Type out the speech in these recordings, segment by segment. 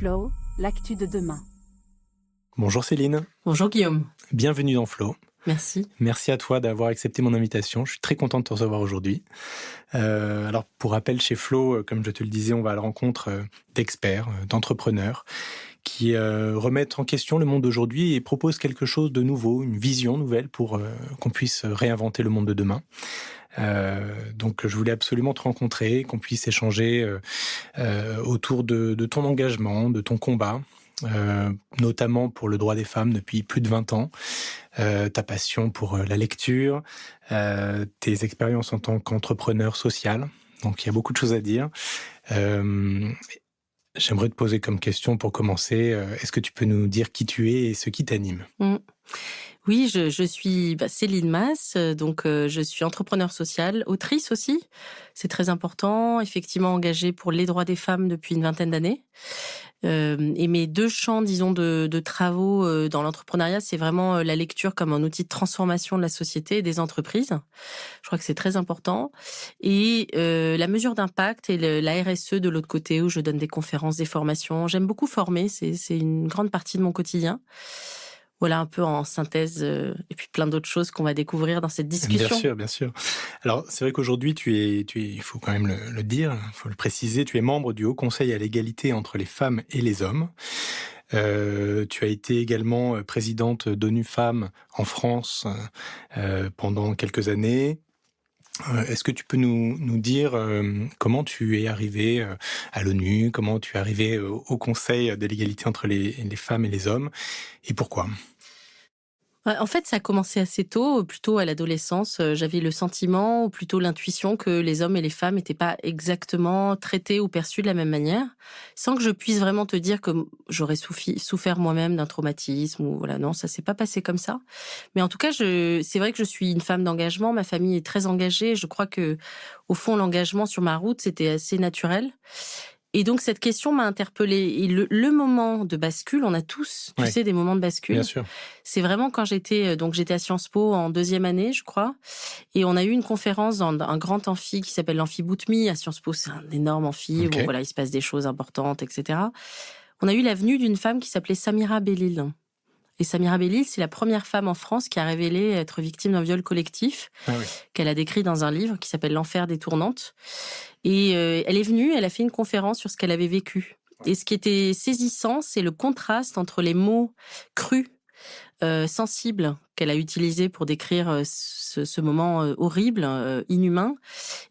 Flow, l'actu de demain. Bonjour Céline. Bonjour Guillaume. Bienvenue dans Flow. Merci. Merci à toi d'avoir accepté mon invitation. Je suis très content de te recevoir aujourd'hui. Alors, pour rappel, chez Flow, comme je te le disais, on va à la rencontre d'experts, d'entrepreneurs qui remettent en question le monde d'aujourd'hui et proposent quelque chose de nouveau, une vision nouvelle pour qu'on puisse réinventer le monde de demain. Donc, je voulais absolument te rencontrer, qu'on puisse échanger autour de ton engagement, de ton combat, notamment pour le droit des femmes depuis plus de 20 ans, ta passion pour la lecture, tes expériences en tant qu'entrepreneur social. Donc, il y a beaucoup de choses à dire. J'aimerais te poser comme question pour commencer, est-ce que tu peux nous dire qui tu es et ce qui t'anime ? Oui, je suis Céline Mas, donc je suis entrepreneur social, autrice aussi, c'est très important, effectivement engagée pour les droits des femmes depuis une vingtaine d'années. Et mes deux champs, disons, de travaux dans l'entrepreneuriat, c'est vraiment la lecture comme un outil de transformation de la société et des entreprises. Je crois que c'est très important. Et la mesure d'impact et la RSE de l'autre côté, où je donne des conférences, des formations. J'aime beaucoup former, c'est une grande partie de mon quotidien. Voilà un peu en synthèse, et puis plein d'autres choses qu'on va découvrir dans cette discussion. Bien sûr, bien sûr. Alors, c'est vrai qu'aujourd'hui, tu es, il faut quand même le dire, il faut le préciser, tu es membre du Haut Conseil à l'égalité entre les femmes et les hommes. Tu as été également présidente d'ONU Femmes en France pendant quelques années. Est-ce que tu peux nous dire comment tu es arrivée à l'ONU, comment tu es arrivée au Conseil de l'égalité entre les femmes et les hommes, et pourquoi ? En fait, ça a commencé assez tôt, plutôt à l'adolescence. J'avais le sentiment, ou plutôt l'intuition, que les hommes et les femmes n'étaient pas exactement traités ou perçus de la même manière, sans que je puisse vraiment te dire que j'aurais souffert moi-même d'un traumatisme, ou voilà, non, ça s'est pas passé comme ça. Mais en tout cas, c'est vrai que je suis une femme d'engagement, ma famille est très engagée, je crois que, au fond, l'engagement sur ma route, c'était assez naturel. Et donc, cette question m'a interpellée. Et le moment de bascule, on a tous, tu sais, des moments de bascule. Bien sûr. C'est vraiment quand j'étais à Sciences Po en 2e année, je crois. Et on a eu une conférence dans un grand amphi qui s'appelle l'amphi Boutmy. À Sciences Po, c'est un énorme amphi où voilà, il se passe des choses importantes, etc. On a eu la venue d'une femme qui s'appelait Samira Belil. Et Samira Belil, c'est la première femme en France qui a révélé être victime d'un viol collectif, qu'elle a décrit dans un livre qui s'appelle L'enfer des tournantes. Et elle est venue, elle a fait une conférence sur ce qu'elle avait vécu. Et ce qui était saisissant, c'est le contraste entre les mots crus, sensibles, qu'elle a utilisés pour décrire ce moment horrible, inhumain,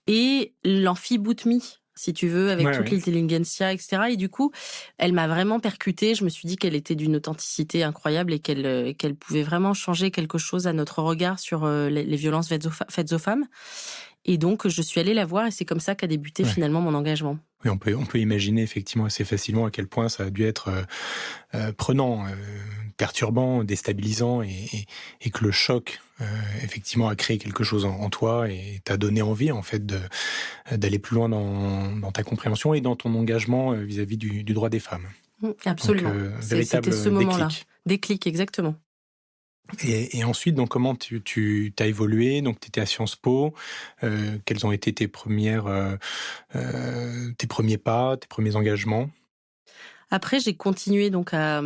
et l'amphi Boutmy, si tu veux, avec toute l'intelligentsia, etc. Et du coup, elle m'a vraiment percutée. Je me suis dit qu'elle était d'une authenticité incroyable et qu'elle pouvait vraiment changer quelque chose à notre regard sur les violences faites aux femmes. Et donc, je suis allée la voir et c'est comme ça qu'a débuté finalement mon engagement. Oui, on peut imaginer effectivement assez facilement à quel point ça a dû être prenant, perturbant, déstabilisant et que le choc effectivement a créé quelque chose en toi et t'a donné envie en fait d'aller plus loin dans ta compréhension et dans ton engagement vis-à-vis du droit des femmes. Absolument. Donc, véritable c'était ce moment-là. Déclic, exactement. Et ensuite, donc, comment tu t'as évolué? Donc, tu étais à Sciences Po. Quels ont été tes premiers pas, tes premiers engagements? Après, j'ai continué donc à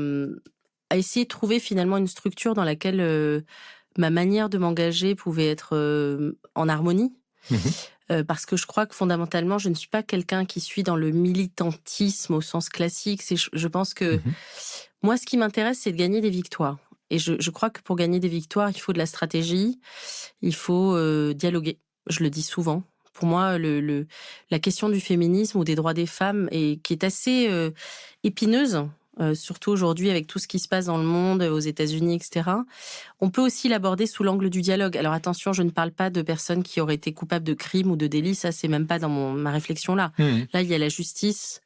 essayer de trouver finalement une structure dans laquelle ma manière de m'engager pouvait être en harmonie. Parce que je crois que fondamentalement, je ne suis pas quelqu'un qui suit dans le militantisme au sens classique. Je pense que moi, ce qui m'intéresse, c'est de gagner des victoires. Et je crois que pour gagner des victoires, il faut de la stratégie, il faut dialoguer. Je le dis souvent. Pour moi, la question du féminisme ou des droits des femmes, qui est assez épineuse, surtout aujourd'hui avec tout ce qui se passe dans le monde, aux États-Unis, etc. On peut aussi l'aborder sous l'angle du dialogue. Alors attention, je ne parle pas de personnes qui auraient été coupables de crimes ou de délits, ça c'est même pas dans ma réflexion là. Là, il y a la justice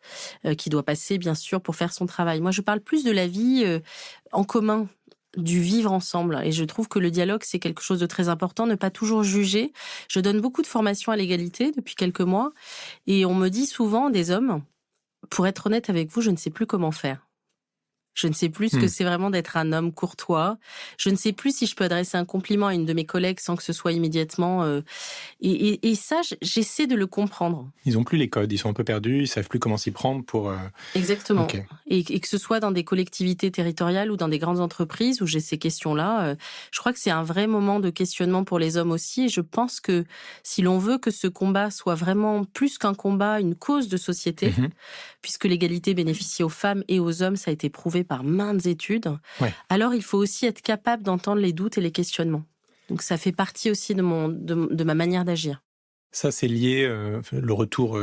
qui doit passer, bien sûr, pour faire son travail. Moi, je parle plus de la vie en commun, du vivre ensemble. Et je trouve que le dialogue, c'est quelque chose de très important, ne pas toujours juger. Je donne beaucoup de formations à l'égalité depuis quelques mois. Et on me dit souvent, des hommes, pour être honnête avec vous, je ne sais plus comment faire. Je ne sais plus ce que c'est vraiment d'être un homme courtois. Je ne sais plus si je peux adresser un compliment à une de mes collègues sans que ce soit immédiatement... Et ça, j'essaie de le comprendre. Ils n'ont plus les codes, ils sont un peu perdus, ils ne savent plus comment s'y prendre pour... Exactement. Okay. Et que ce soit dans des collectivités territoriales ou dans des grandes entreprises où j'ai ces questions-là, je crois que c'est un vrai moment de questionnement pour les hommes aussi. Et je pense que si l'on veut que ce combat soit vraiment plus qu'un combat, une cause de société, puisque l'égalité bénéficie aux femmes et aux hommes, ça a été prouvé par maintes études, alors il faut aussi être capable d'entendre les doutes et les questionnements. Donc ça fait partie aussi de ma manière d'agir. Ça, c'est lié, le retour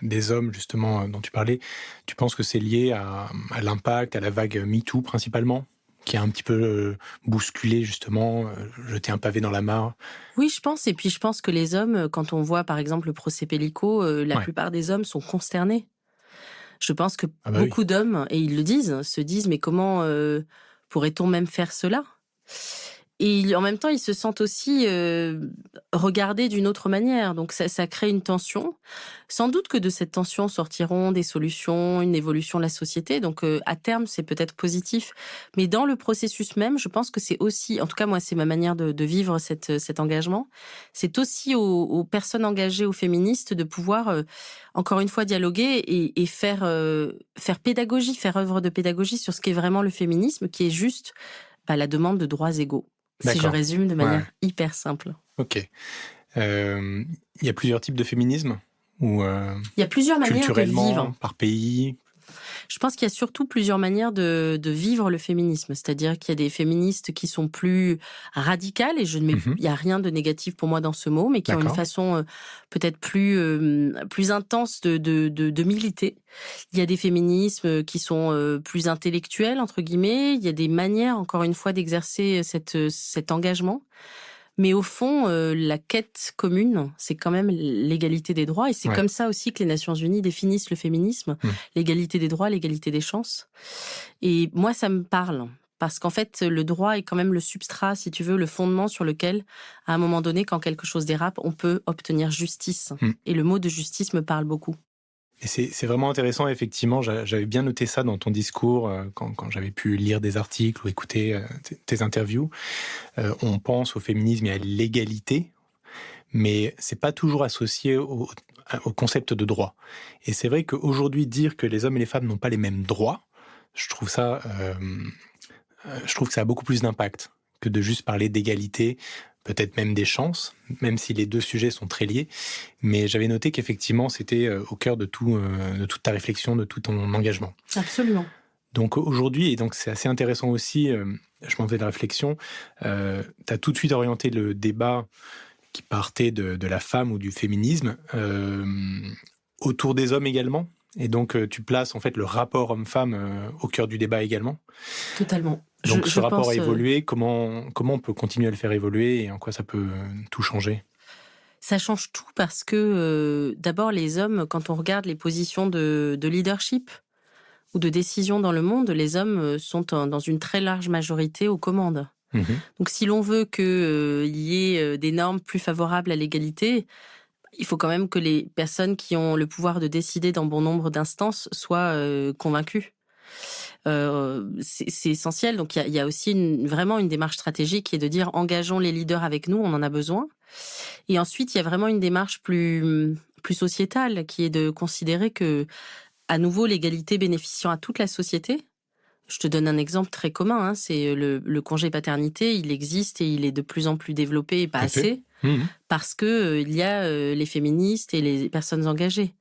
des hommes, justement, dont tu parlais. Tu penses que c'est lié à l'impact, à la vague MeToo, principalement, qui a un petit peu bousculé, justement, jeté un pavé dans la mare? Oui, je pense. Et puis, je pense que les hommes, quand on voit, par exemple, le procès Pellico, la plupart des hommes sont consternés. Je pense que beaucoup d'hommes, et ils le disent, se disent « Mais comment pourrait-on même faire cela ?» Et en même temps, ils se sentent aussi regardés d'une autre manière. Donc, ça crée une tension. Sans doute que de cette tension sortiront des solutions, une évolution de la société. Donc, à terme, c'est peut-être positif. Mais dans le processus même, je pense que c'est aussi, en tout cas, moi, c'est ma manière de vivre cet engagement. C'est aussi aux personnes engagées, aux féministes, de pouvoir, encore une fois, dialoguer et faire pédagogie, faire œuvre de pédagogie sur ce qu'est vraiment le féminisme, qui est juste la demande de droits égaux. Si je résume de manière hyper simple. Ok. Il y a plusieurs types de féminisme ou il y a plusieurs manières de vivre. Par pays? Je pense qu'il y a surtout plusieurs manières de vivre le féminisme. C'est-à-dire qu'il y a des féministes qui sont plus radicales, et il n'y a rien de négatif pour moi dans ce mot, mais qui ont une façon peut-être plus intense de militer. Il y a des féminismes qui sont plus intellectuels, entre guillemets. Il y a des manières, encore une fois, d'exercer cet engagement. Mais au fond, la quête commune, c'est quand même l'égalité des droits. Et c'est comme ça aussi que les Nations Unies définissent le féminisme. L'égalité des droits, l'égalité des chances. Et moi, ça me parle. Parce qu'en fait, le droit est quand même le substrat, si tu veux, le fondement sur lequel, à un moment donné, quand quelque chose dérape, on peut obtenir justice. Et le mot de justice me parle beaucoup. Et c'est vraiment intéressant, effectivement. J'avais bien noté ça dans ton discours quand j'avais pu lire des articles ou écouter tes interviews. On pense au féminisme et à l'égalité, mais c'est pas toujours associé au concept de droit. Et c'est vrai qu'aujourd'hui, dire que les hommes et les femmes n'ont pas les mêmes droits, je trouve que ça a beaucoup plus d'impact que de juste parler d'égalité, peut-être même des chances, même si les deux sujets sont très liés. Mais j'avais noté qu'effectivement, c'était au cœur de toute ta réflexion, de tout ton engagement. Absolument. Donc aujourd'hui, et donc c'est assez intéressant aussi, je m'en vais de la réflexion, tu as tout de suite orienté le débat qui partait de la femme ou du féminisme autour des hommes également. Et donc tu places en fait le rapport homme-femme au cœur du débat également. Totalement. Donc ce rapport a évolué, comment on peut continuer à le faire évoluer et en quoi ça peut tout changer? Ça change tout parce que d'abord les hommes, quand on regarde les positions de leadership ou de décision dans le monde, les hommes sont dans une très large majorité aux commandes. Donc si l'on veut qu'il y ait des normes plus favorables à l'égalité, il faut quand même que les personnes qui ont le pouvoir de décider dans bon nombre d'instances soient convaincues. C'est essentiel. Donc il y a aussi vraiment une démarche stratégique qui est de dire engageons les leaders avec nous, on en a besoin. Et ensuite, il y a vraiment une démarche plus sociétale qui est de considérer que, à nouveau, l'égalité bénéficiant à toute la société. Je te donne un exemple très commun, c'est le congé paternité, il existe et il est de plus en plus développé et pas assez, parce que il y a les féministes et les personnes engagées.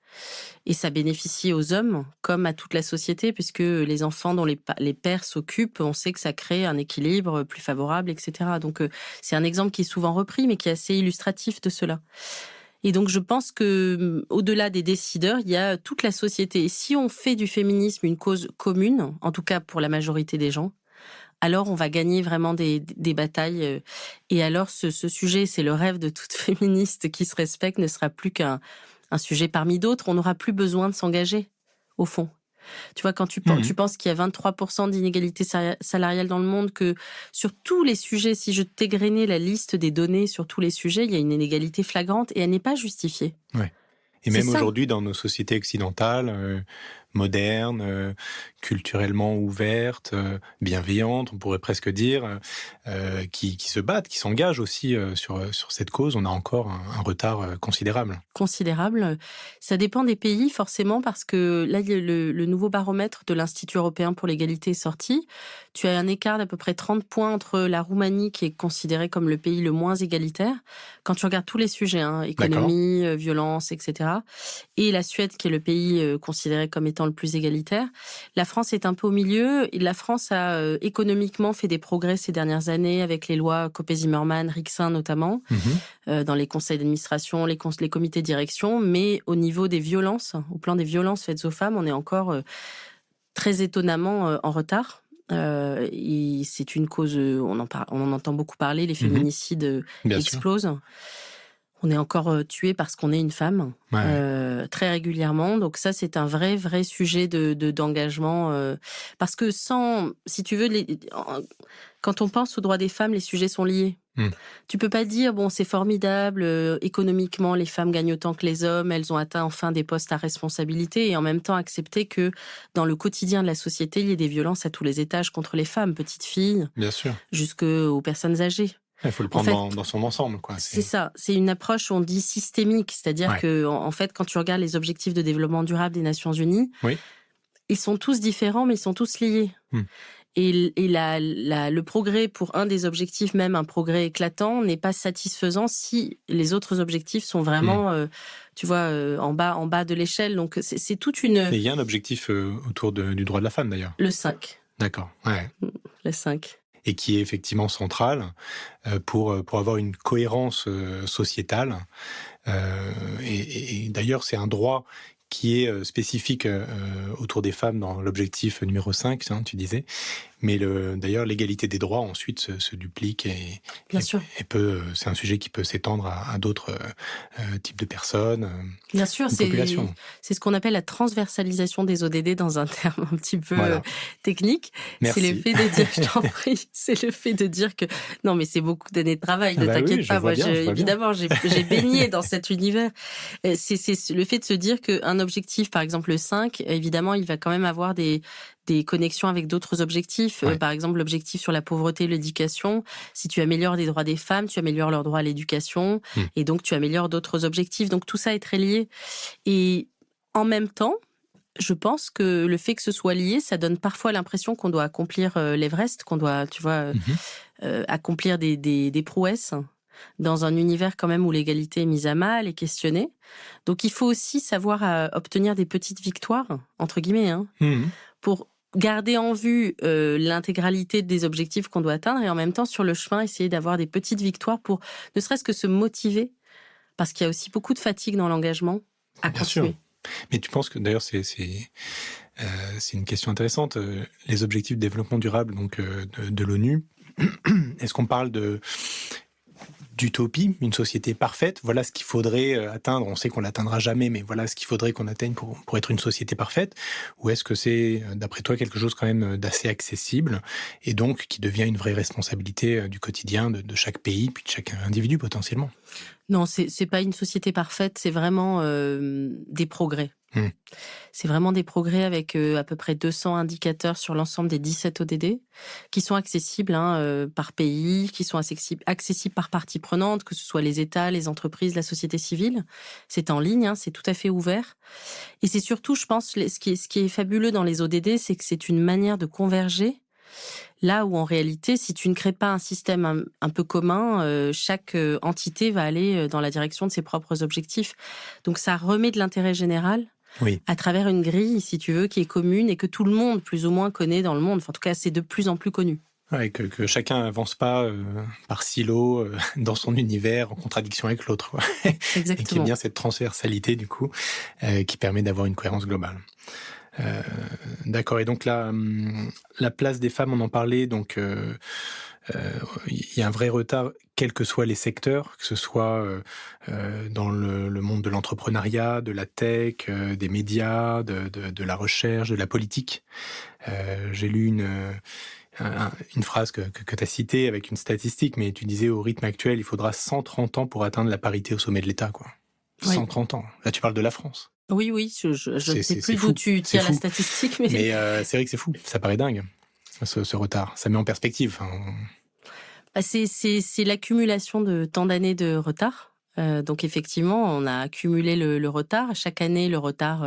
Et ça bénéficie aux hommes comme à toute la société, puisque les enfants dont les pères s'occupent, on sait que ça crée un équilibre plus favorable, etc. Donc c'est un exemple qui est souvent repris, mais qui est assez illustratif de cela. Et donc je pense que au-delà des décideurs, il y a toute la société. Et si on fait du féminisme une cause commune, en tout cas pour la majorité des gens, alors on va gagner vraiment des batailles. Et alors ce sujet, c'est le rêve de toute féministe qui se respecte, ne sera plus qu'un sujet parmi d'autres. On n'aura plus besoin de s'engager, au fond. Tu vois, quand tu penses qu'il y a 23% d'inégalité salariale dans le monde, que sur tous les sujets, si je t'égrenais la liste des données sur tous les sujets, il y a une inégalité flagrante et elle n'est pas justifiée. Ouais. Et même aujourd'hui, dans nos sociétés occidentales, modernes, culturellement ouvertes, bienveillantes, on pourrait presque dire, qui se battent, qui s'engagent aussi sur cette cause, on a encore un retard considérable. Considérable. Ça dépend des pays, forcément, parce que là, le nouveau baromètre de l'Institut européen pour l'égalité est sorti. Tu as un écart d'à peu près 30 points entre la Roumanie, qui est considérée comme le pays le moins égalitaire, quand tu regardes tous les sujets, économie, violence, etc., et la Suède, qui est le pays considéré comme étant le plus égalitaire. La France est un peu au milieu. Et la France a économiquement fait des progrès ces dernières années avec les lois Copé-Zimmermann, Rixain notamment, dans les conseils d'administration, les comités de direction, mais au niveau des violences, au plan des violences faites aux femmes, on est encore très étonnamment en retard. Et c'est une cause, on en entend beaucoup parler, les féminicides Bien explosent. Sûr. On est encore tué parce qu'on est une femme, très régulièrement. Donc ça, c'est un vrai sujet d'engagement. Parce que si tu veux, quand on pense aux droits des femmes, les sujets sont liés. Tu peux pas dire, bon, c'est formidable, économiquement, les femmes gagnent autant que les hommes, elles ont atteint enfin des postes à responsabilité, et en même temps accepter que dans le quotidien de la société, il y ait des violences à tous les étages contre les femmes, petites filles, jusqu'aux personnes âgées. Il faut le prendre dans son ensemble, quoi. C'est ça. C'est une approche, on dit systémique. C'est-à-dire que, en fait, quand tu regardes les objectifs de développement durable des Nations Unies, ils sont tous différents, mais ils sont tous liés. Et le progrès pour un des objectifs, même un progrès éclatant, n'est pas satisfaisant si les autres objectifs sont vraiment, en bas de l'échelle. Donc, c'est toute une... Et il y a un objectif autour du droit de la femme, d'ailleurs. Le 5. D'accord, ouais. Le 5. Et qui est effectivement central pour avoir une cohérence sociétale. Et d'ailleurs, c'est un droit qui est spécifique autour des femmes dans l'objectif numéro 5, tu disais. Mais d'ailleurs, l'égalité des droits ensuite se duplique et c'est un sujet qui peut s'étendre à d'autres types de personnes. Bien sûr, c'est ce qu'on appelle la transversalisation des ODD dans un terme un petit peu technique. Merci. C'est le fait de dire, je t'en prie, c'est le fait de dire que non, mais c'est beaucoup d'années de travail. Ne t'inquiète pas, évidemment, j'ai baigné dans cet univers. C'est le fait de se dire qu'un objectif, par exemple le 5, évidemment, il va quand même avoir des connexions avec d'autres objectifs. Par exemple, l'objectif sur la pauvreté et l'éducation. Si tu améliores les droits des femmes, tu améliores leur droit à l'éducation. Et donc, tu améliores d'autres objectifs. Donc, tout ça est très lié. Et en même temps, je pense que le fait que ce soit lié, ça donne parfois l'impression qu'on doit accomplir l'Everest, qu'on doit, accomplir des prouesses dans un univers quand même où l'égalité est mise à mal et questionnée. Donc, il faut aussi savoir obtenir des petites victoires, entre guillemets, pour garder en vue l'intégralité des objectifs qu'on doit atteindre et en même temps, sur le chemin, essayer d'avoir des petites victoires pour ne serait-ce que se motiver, parce qu'il y a aussi beaucoup de fatigue dans l'engagement à continuer. Bien sûr. Mais tu penses que, d'ailleurs, c'est une question intéressante, les objectifs de développement durable donc, de l'ONU, est-ce qu'on parle d'utopie, une société parfaite, voilà ce qu'il faudrait atteindre, on sait qu'on l'atteindra jamais, mais voilà ce qu'il faudrait qu'on atteigne pour être une société parfaite, ou est-ce que c'est, d'après toi, quelque chose quand même d'assez accessible, et donc qui devient une vraie responsabilité du quotidien de chaque pays, puis de chaque individu potentiellement? Non, c'est pas une société parfaite, c'est vraiment des progrès. C'est vraiment des progrès avec à peu près 200 indicateurs sur l'ensemble des 17 ODD qui sont accessibles par pays, qui sont accessibles par partie prenante, que ce soit les États, les entreprises, la société civile. C'est en ligne, c'est tout à fait ouvert. Et c'est surtout, je pense, ce qui est fabuleux dans les ODD, c'est que c'est une manière de converger. Là où en réalité, si tu ne crées pas un système un peu commun, chaque entité va aller dans la direction de ses propres objectifs. Donc ça remet de l'intérêt général à travers une grille, si tu veux, qui est commune et que tout le monde, plus ou moins, connaît dans le monde. Enfin, en tout cas, c'est de plus en plus connu. Ouais, que chacun n'avance pas par silo dans son univers en contradiction avec l'autre. Exactement. Et qu'il y ait bien cette transversalité, du coup, qui permet d'avoir une cohérence globale. D'accord. Et donc la place des femmes, on en parlait, donc il y a un vrai retard, quels que soient les secteurs, que ce soit dans le monde de l'entrepreneuriat, de la tech, des médias, de la recherche, de la politique. J'ai lu une phrase que tu as citée avec une statistique, mais tu disais au rythme actuel, il faudra 130 ans pour atteindre la parité au sommet de l'État, quoi. Oui. 130 ans. Là, tu parles de la France. Oui, je ne sais plus fou. d'où tu tires la statistique, mais... Mais c'est vrai que c'est fou. Ça paraît dingue, ce retard. Ça met en perspective. C'est l'accumulation de tant d'années de retard. Donc effectivement, on a accumulé le retard. Chaque année, le retard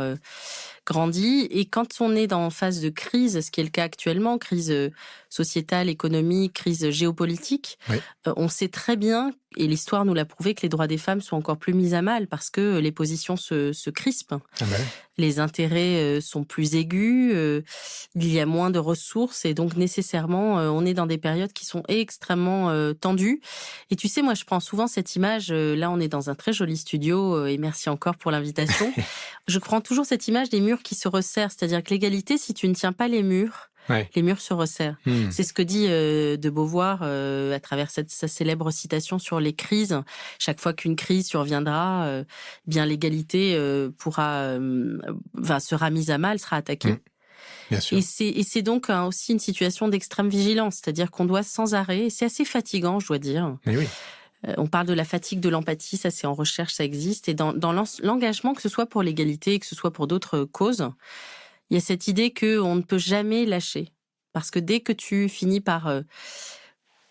grandit. Et quand on est en phase de crise, ce qui est le cas actuellement, crise sociétale, économique, crise géopolitique, oui. On sait très bien, et l'histoire nous l'a prouvé, que les droits des femmes sont encore plus mis à mal parce que les positions se crispent. Ah ben. Les intérêts sont plus aigus, il y a moins de ressources et donc nécessairement, on est dans des périodes qui sont extrêmement tendues. Et tu sais, moi, je prends souvent cette image, là, on est dans un très joli studio et merci encore pour l'invitation. Je prends toujours cette image des murs qui se resserrent, c'est-à-dire que l'égalité, si tu ne tiens pas les murs, les murs se resserrent. C'est ce que dit de Beauvoir à travers sa célèbre citation sur les crises. Chaque fois qu'une crise surviendra, bien l'égalité sera mise à mal, sera attaquée. Bien sûr. Et c'est donc aussi une situation d'extrême vigilance, c'est-à-dire qu'on doit sans arrêt, et c'est assez fatigant, je dois dire. Mais oui. On parle de la fatigue de l'empathie, ça c'est en recherche, ça existe. Et dans l'engagement, que ce soit pour l'égalité, que ce soit pour d'autres causes, il y a cette idée qu'on ne peut jamais lâcher. Parce que dès que tu finis par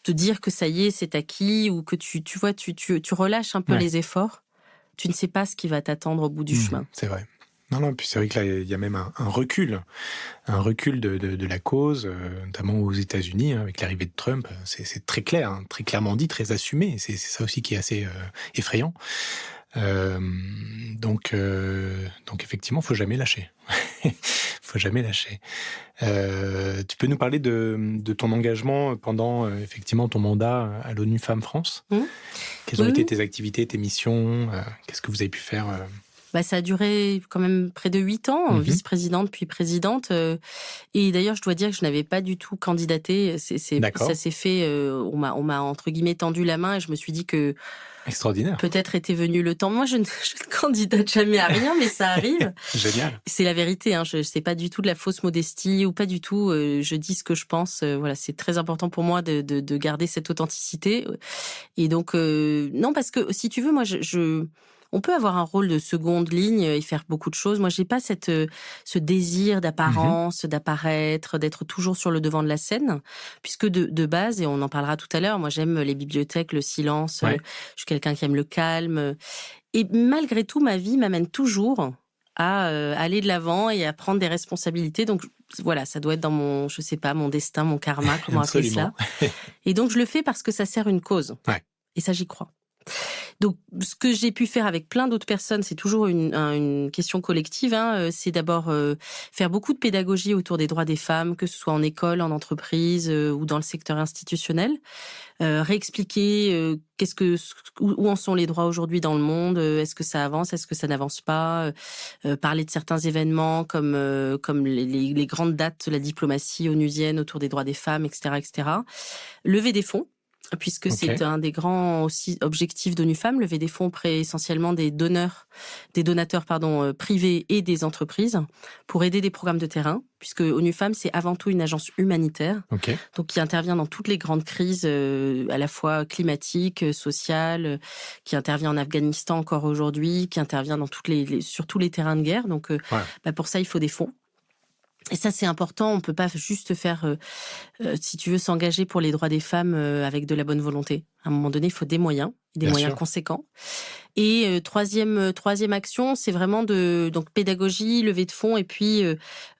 te dire que ça y est, c'est acquis, ou que tu relâches un peu les efforts, tu ne sais pas ce qui va t'attendre au bout du chemin. C'est vrai. Non, puis c'est vrai que là, il y a même un recul de la cause, notamment aux États-Unis, avec l'arrivée de Trump. C'est très clair, très clairement dit, très assumé. C'est ça aussi qui est assez effrayant. Donc effectivement, faut jamais lâcher. Faut jamais lâcher. Tu peux nous parler de ton engagement pendant effectivement ton mandat à l'ONU Femmes France ? Quelles ont été tes activités, tes missions ? Qu'est-ce que vous avez pu faire ça a duré quand même près de 8 ans, vice-présidente puis présidente. Et d'ailleurs, je dois dire que je n'avais pas du tout candidaté. Ça s'est fait, on m'a entre guillemets tendu la main et je me suis dit que extraordinaire. Peut-être était venu le temps. Moi, je ne candidate jamais à rien, mais ça arrive. Génial. C'est la vérité. C'est pas du tout de la fausse modestie ou pas du tout. Je dis ce que je pense. Voilà, c'est très important pour moi de garder cette authenticité. Et donc, non, parce que si tu veux, moi, on peut avoir un rôle de seconde ligne et faire beaucoup de choses. Moi, j'ai pas ce désir d'apparence, d'apparaître, d'être toujours sur le devant de la scène, puisque de base, et on en parlera tout à l'heure, moi, j'aime les bibliothèques, le silence. Je suis quelqu'un qui aime le calme. Et malgré tout, ma vie m'amène toujours à aller de l'avant et à prendre des responsabilités. Donc, voilà, ça doit être dans mon destin, mon karma, comment appeler cela. Et donc, je le fais parce que ça sert une cause. Et ça, j'y crois. Donc, ce que j'ai pu faire avec plein d'autres personnes, c'est toujours une question collective. C'est d'abord faire beaucoup de pédagogie autour des droits des femmes, que ce soit en école, en entreprise ou dans le secteur institutionnel. Réexpliquer où en sont les droits aujourd'hui dans le monde, est-ce que ça avance, est-ce que ça n'avance pas, parler de certains événements comme les grandes dates de la diplomatie onusienne autour des droits des femmes, etc., etc. Lever des fonds, puisque c'est un des grands aussi objectifs d'ONU Femmes, lever des fonds auprès essentiellement des donateurs privés et des entreprises pour aider des programmes de terrain, puisque ONU Femmes, c'est avant tout une agence humanitaire, donc qui intervient dans toutes les grandes crises, à la fois climatiques, sociales, qui intervient en Afghanistan encore aujourd'hui, qui intervient dans sur tous les terrains de guerre. Donc, pour ça, il faut des fonds. Et ça, c'est important. On peut pas juste faire, si tu veux, s'engager pour les droits des femmes avec de la bonne volonté. À un moment donné, il faut des moyens conséquents. Et troisième action, c'est vraiment donc pédagogie, levée de fonds, et puis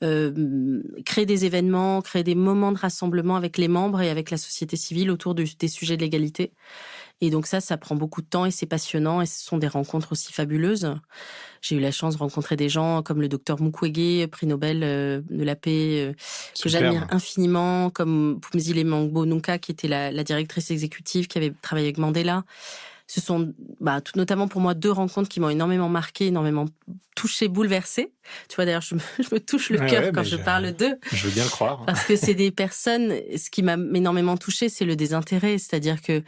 créer des événements, créer des moments de rassemblement avec les membres et avec la société civile autour des sujets de l'égalité. Et donc ça prend beaucoup de temps et c'est passionnant et ce sont des rencontres aussi fabuleuses. J'ai eu la chance de rencontrer des gens comme le docteur Mukwege, prix Nobel de la paix, que j'admire infiniment, comme Phumzile Mlambo Ngcuka, qui était la directrice exécutive, qui avait travaillé avec Mandela. Ce sont notamment pour moi 2 rencontres qui m'ont énormément marquée, énormément touchée, bouleversée. Tu vois, d'ailleurs, je me touche le cœur quand je parle d'eux. Je veux bien le croire. Parce que c'est des personnes, ce qui m'a énormément touchée, c'est le désintérêt. C'est-à-dire que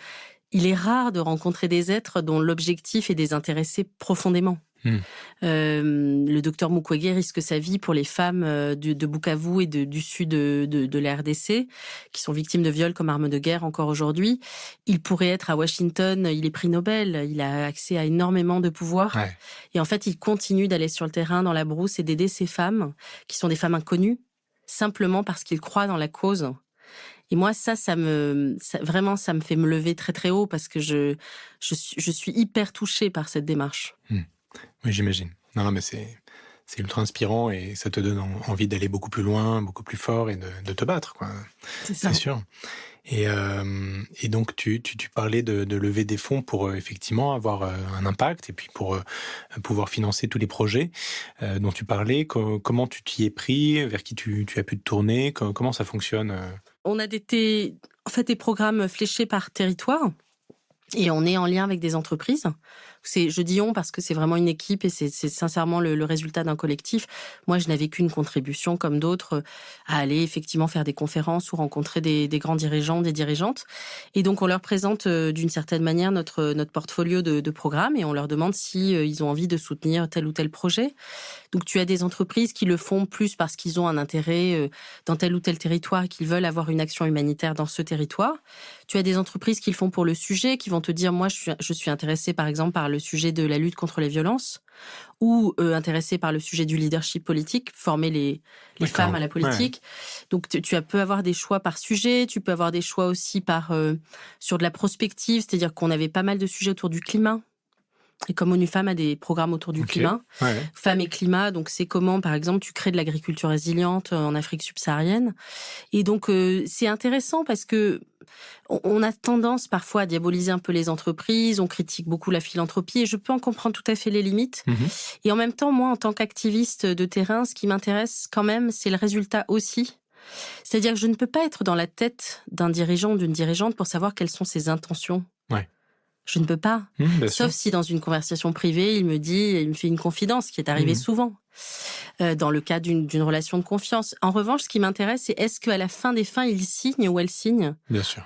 il est rare de rencontrer des êtres dont l'objectif est de désintéressé profondément. Mmh. Le docteur Mukwege risque sa vie pour les femmes de Bukavu et du sud de la RDC, qui sont victimes de viols comme arme de guerre encore aujourd'hui. Il pourrait être à Washington, il est prix Nobel, il a accès à énormément de pouvoir. Ouais. Et en fait, il continue d'aller sur le terrain, dans la brousse, et d'aider ces femmes, qui sont des femmes inconnues, simplement parce qu'il croit dans la cause. Et moi, vraiment, ça me fait me lever très très haut parce que je suis hyper touchée par cette démarche. Oui, j'imagine. Non, mais c'est ultra inspirant et ça te donne envie d'aller beaucoup plus loin, beaucoup plus fort et de te battre, quoi. C'est ça. C'est sûr. Et donc, tu parlais de lever des fonds pour effectivement avoir un impact et puis pour pouvoir financer tous les projets dont tu parlais. Comment tu t'y es pris? Vers qui tu as pu te tourner? Comment ça fonctionne? On a des programmes fléchés par territoire. Et on est en lien avec des entreprises. Je dis on parce que c'est vraiment une équipe et c'est sincèrement le résultat d'un collectif. Moi, je n'avais qu'une contribution, comme d'autres, à aller effectivement faire des conférences ou rencontrer des grands dirigeants, des dirigeantes. Et donc, on leur présente d'une certaine manière notre portfolio de programmes et on leur demande si ils ont envie de soutenir tel ou tel projet. Donc, tu as des entreprises qui le font plus parce qu'ils ont un intérêt dans tel ou tel territoire et qu'ils veulent avoir une action humanitaire dans ce territoire. Tu as des entreprises qui le font pour le sujet, qui vont te dire, moi, je suis intéressée, par exemple, par le sujet de la lutte contre les violences ou intéressée par le sujet du leadership politique, former les femmes à la politique. Ouais. Donc, tu peux avoir des choix par sujet, tu peux avoir des choix aussi sur de la prospective, c'est-à-dire qu'on avait pas mal de sujets autour du climat. Et comme ONU Femmes a des programmes autour du climat, Femmes et climat, donc c'est comment, par exemple, tu crées de l'agriculture résiliente en Afrique subsaharienne. Et donc, c'est intéressant parce que on a tendance parfois à diaboliser un peu les entreprises, on critique beaucoup la philanthropie et je peux en comprendre tout à fait les limites. Et en même temps, moi, en tant qu'activiste de terrain, ce qui m'intéresse quand même, c'est le résultat aussi. C'est-à-dire que je ne peux pas être dans la tête d'un dirigeant ou d'une dirigeante pour savoir quelles sont ses intentions. Ouais. Je ne peux pas. Sauf si dans une conversation privée, il me fait une confidence, qui est arrivée souvent, dans le cas d'une relation de confiance. En revanche, ce qui m'intéresse, c'est est-ce qu'à la fin des fins, il signe ou elle signe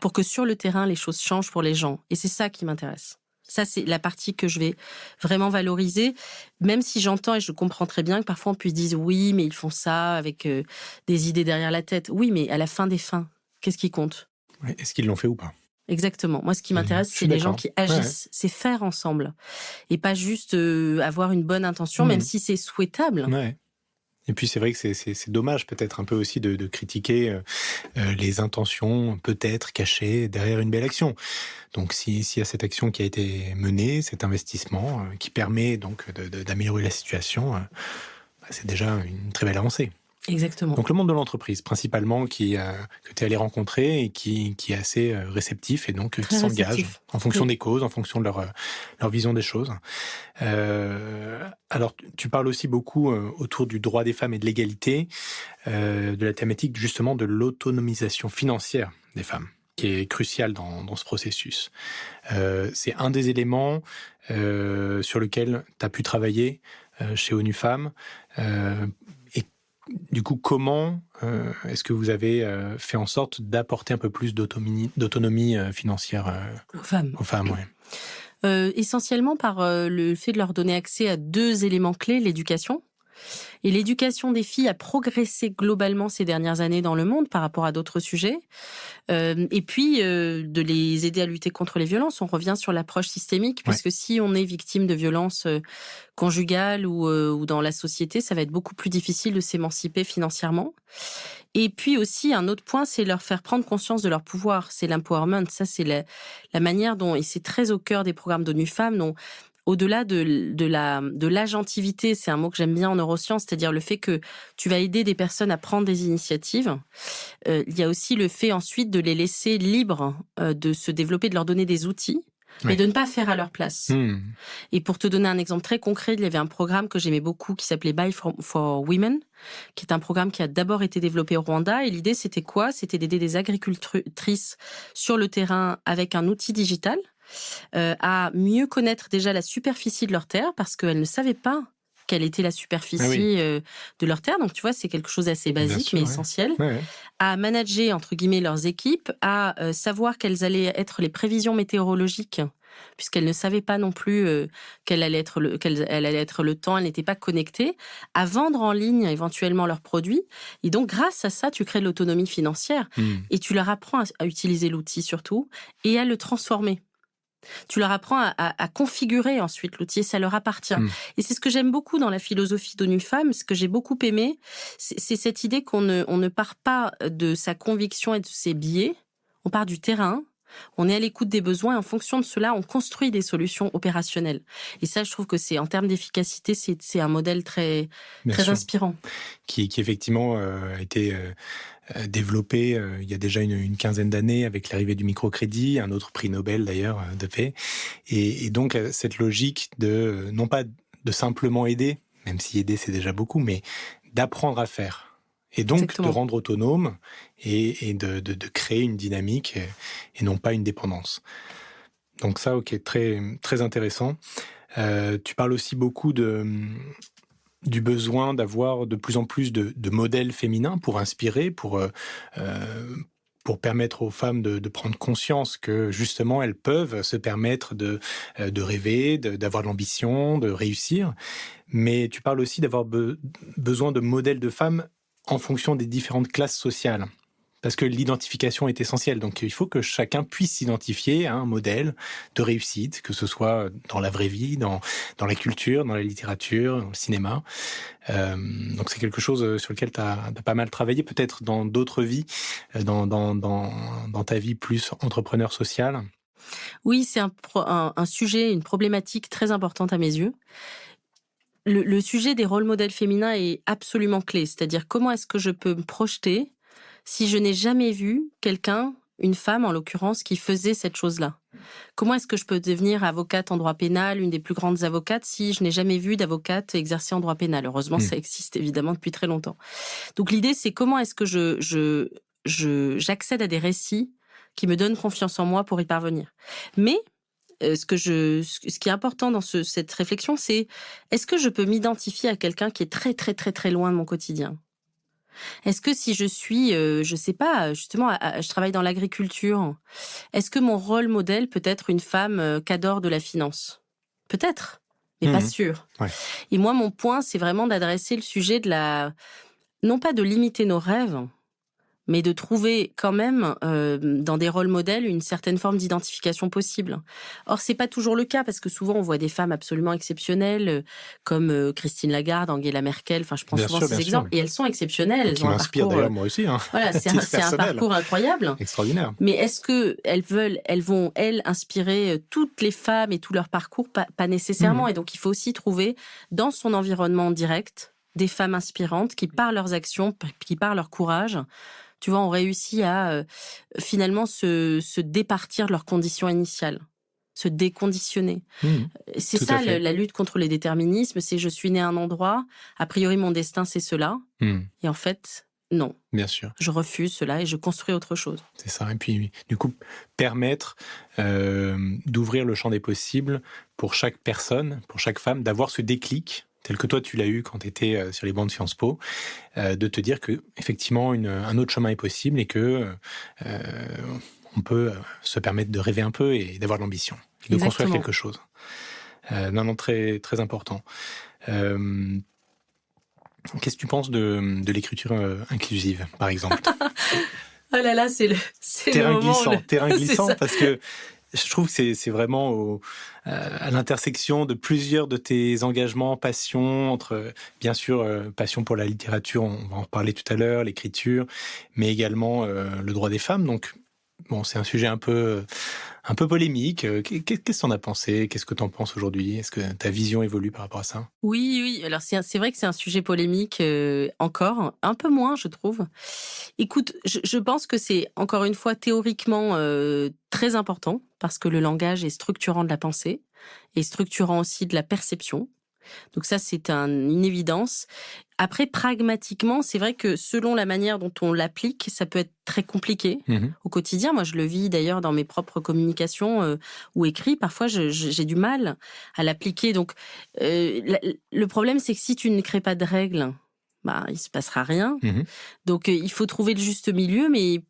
pour que sur le terrain, les choses changent pour les gens. Et c'est ça qui m'intéresse. Ça, c'est la partie que je vais vraiment valoriser, même si j'entends et je comprends très bien que parfois on puisse dire oui, mais ils font ça avec des idées derrière la tête. Oui, mais à la fin des fins, qu'est-ce qui compte ? Est-ce qu'ils l'ont fait ou pas ? Exactement. Moi, ce qui m'intéresse, c'est les gens qui agissent. C'est faire ensemble. Et pas juste avoir une bonne intention, même si c'est souhaitable. Ouais. Et puis, c'est vrai que c'est dommage peut-être un peu aussi de critiquer les intentions peut-être cachées derrière une belle action. Donc, s'il y a cette action qui a été menée, cet investissement qui permet donc d'améliorer la situation, c'est déjà une très belle avancée. Exactement. Donc le monde de l'entreprise, principalement, que tu es allé rencontrer et qui est assez réceptif et donc qui s'engage en fonction des causes, en fonction de leur vision des choses. Alors, tu parles aussi beaucoup autour du droit des femmes et de l'égalité, de la thématique justement de l'autonomisation financière des femmes, qui est cruciale dans ce processus. C'est un des éléments sur lequel tu as pu travailler chez ONU Femmes. Du coup, comment est-ce que vous avez fait en sorte d'apporter un peu plus d'autonomie financière aux femmes, ouais. Essentiellement par le fait de leur donner accès à 2 éléments clés, l'éducation. Et l'éducation des filles a progressé globalement ces dernières années dans le monde par rapport à d'autres sujets. Et puis, de les aider à lutter contre les violences. On revient sur l'approche systémique, parce que si on est victime de violences conjugales ou dans la société, ça va être beaucoup plus difficile de s'émanciper financièrement. Et puis aussi, un autre point, c'est leur faire prendre conscience de leur pouvoir. C'est l'empowerment. Ça, c'est la manière dont, et c'est très au cœur des programmes d'ONU Femmes, dont au-delà de l'agentivité, c'est un mot que j'aime bien en neurosciences, c'est-à-dire le fait que tu vas aider des personnes à prendre des initiatives. Il y a aussi le fait ensuite de les laisser libres de se développer, de leur donner des outils, mais de ne pas faire à leur place. Et pour te donner un exemple très concret, il y avait un programme que j'aimais beaucoup qui s'appelait Buy for Women, qui est un programme qui a d'abord été développé au Rwanda. Et l'idée, c'était quoi ? C'était d'aider des agricultrices sur le terrain avec un outil digital, à mieux connaître déjà la superficie de leur terre, parce qu'elles ne savaient pas quelle était la superficie de leur terre. Donc, tu vois, c'est quelque chose d'assez basique, mais essentiel. À manager, entre guillemets, leurs équipes, à savoir quelles allaient être les prévisions météorologiques puisqu'elle ne savait pas non plus qu'elle allait être le temps, elle n'était pas connectée, à vendre en ligne éventuellement leurs produits. Et donc, grâce à ça, tu crées de l'autonomie financière et tu leur apprends à utiliser l'outil surtout et à le transformer. Tu leur apprends à configurer ensuite l'outil et ça leur appartient. Et c'est ce que j'aime beaucoup dans la philosophie d'ONU Femmes, ce que j'ai beaucoup aimé, c'est cette idée qu'on ne part pas de sa conviction et de ses biais, on part du terrain, on est à l'écoute des besoins et en fonction de cela, on construit des solutions opérationnelles. Et ça, je trouve que c'est, en termes d'efficacité, c'est un modèle très inspirant. Qui effectivement a été développé il y a déjà une quinzaine d'années avec l'arrivée du microcrédit, un autre prix Nobel d'ailleurs de paix. Et donc cette logique de, non pas de simplement aider, même si aider c'est déjà beaucoup, mais d'apprendre à faire. Et donc Exactement. de rendre autonome et de créer une dynamique et non pas une dépendance. Donc ça, ok, très, très intéressant. Tu parles aussi beaucoup du besoin d'avoir de plus en plus de modèles féminins pour inspirer, pour permettre aux femmes de prendre conscience que justement elles peuvent se permettre de rêver, d'avoir de l'ambition, de réussir. Mais tu parles aussi d'avoir besoin de modèles de femmes en fonction des différentes classes sociales. Parce que l'identification est essentielle. Donc, il faut que chacun puisse s'identifier à un modèle de réussite, que ce soit dans la vraie vie, dans la culture, dans la littérature, dans le cinéma. Donc, c'est quelque chose sur lequel tu as pas mal travaillé, peut-être dans d'autres vies, dans ta vie plus entrepreneur social. Oui, c'est un sujet, une problématique très importante à mes yeux. Le sujet des rôles modèles féminins est absolument clé. C'est-à-dire, comment est-ce que je peux me projeter si je n'ai jamais vu quelqu'un, une femme en l'occurrence, qui faisait cette chose-là? Comment est-ce que je peux devenir avocate en droit pénal, une des plus grandes avocates, si je n'ai jamais vu d'avocate exercer en droit pénal? Heureusement, ça existe évidemment depuis très longtemps. Donc l'idée, c'est comment est-ce que j'accède à des récits qui me donnent confiance en moi pour y parvenir. Mais ce qui est important dans cette réflexion, c'est est-ce que je peux m'identifier à quelqu'un qui est très, très, très, très loin de mon quotidien? Est-ce que si je suis, je sais pas, justement, je travaille dans l'agriculture, est-ce que mon rôle modèle peut être une femme cadre de la finance? Peut-être, mais pas sûr. Ouais. Et moi, mon point, c'est vraiment d'adresser le sujet non pas de limiter nos rêves, mais de trouver quand même dans des rôles modèles une certaine forme d'identification possible. Or, c'est pas toujours le cas parce que souvent on voit des femmes absolument exceptionnelles comme Christine Lagarde, Angela Merkel. Enfin, je prends souvent ces exemples et elles sont exceptionnelles. Qui m'inspirent d'ailleurs moi aussi. Voilà, c'est un parcours incroyable. Extraordinaire. Mais est-ce que elles vont inspirer toutes les femmes et tout leur parcours? Pas nécessairement. Et donc il faut aussi trouver dans son environnement direct des femmes inspirantes qui, par leurs actions, qui par leur courage, tu vois, ont réussi à finalement se départir de leurs conditions initiales, se déconditionner. C'est ça la lutte contre les déterminismes, c'est je suis né à un endroit, a priori mon destin c'est cela, et en fait, non. Bien sûr. Je refuse cela et je construis autre chose. C'est ça, et puis du coup, permettre d'ouvrir le champ des possibles pour chaque personne, pour chaque femme, d'avoir ce déclic tel que toi tu l'as eu quand tu étais sur les bancs de Sciences Po, de te dire que effectivement un autre chemin est possible et que on peut se permettre de rêver un peu et d'avoir de l'ambition, de construire quelque chose. Non, très très important. Qu'est-ce que tu penses de l'écriture inclusive, par exemple? Oh là là, c'est terrain glissant, terrain c'est glissant, ça. Parce que je trouve que c'est vraiment à l'intersection de plusieurs de tes engagements, passions, entre, bien sûr, passion pour la littérature, on va en reparler tout à l'heure, l'écriture, mais également le droit des femmes. Donc, bon, c'est un sujet un peu polémique. Qu'est-ce que t'en as pensé? Qu'est-ce que t'en penses aujourd'hui? Est-ce que ta vision évolue par rapport à ça? Oui. Alors, c'est vrai que c'est un sujet polémique encore, un peu moins, je trouve. Écoute, je pense que c'est, encore une fois, théoriquement très important, parce que le langage est structurant de la pensée, et structurant aussi de la perception. Donc ça, c'est une évidence. Après, pragmatiquement, c'est vrai que selon la manière dont on l'applique, ça peut être très compliqué au quotidien. Moi, je le vis d'ailleurs dans mes propres communications ou écrits. Parfois, j'ai du mal à l'appliquer. Donc, le problème, c'est que si tu ne crées pas de règles, il se passera rien. Donc, il faut trouver le juste milieu. Mais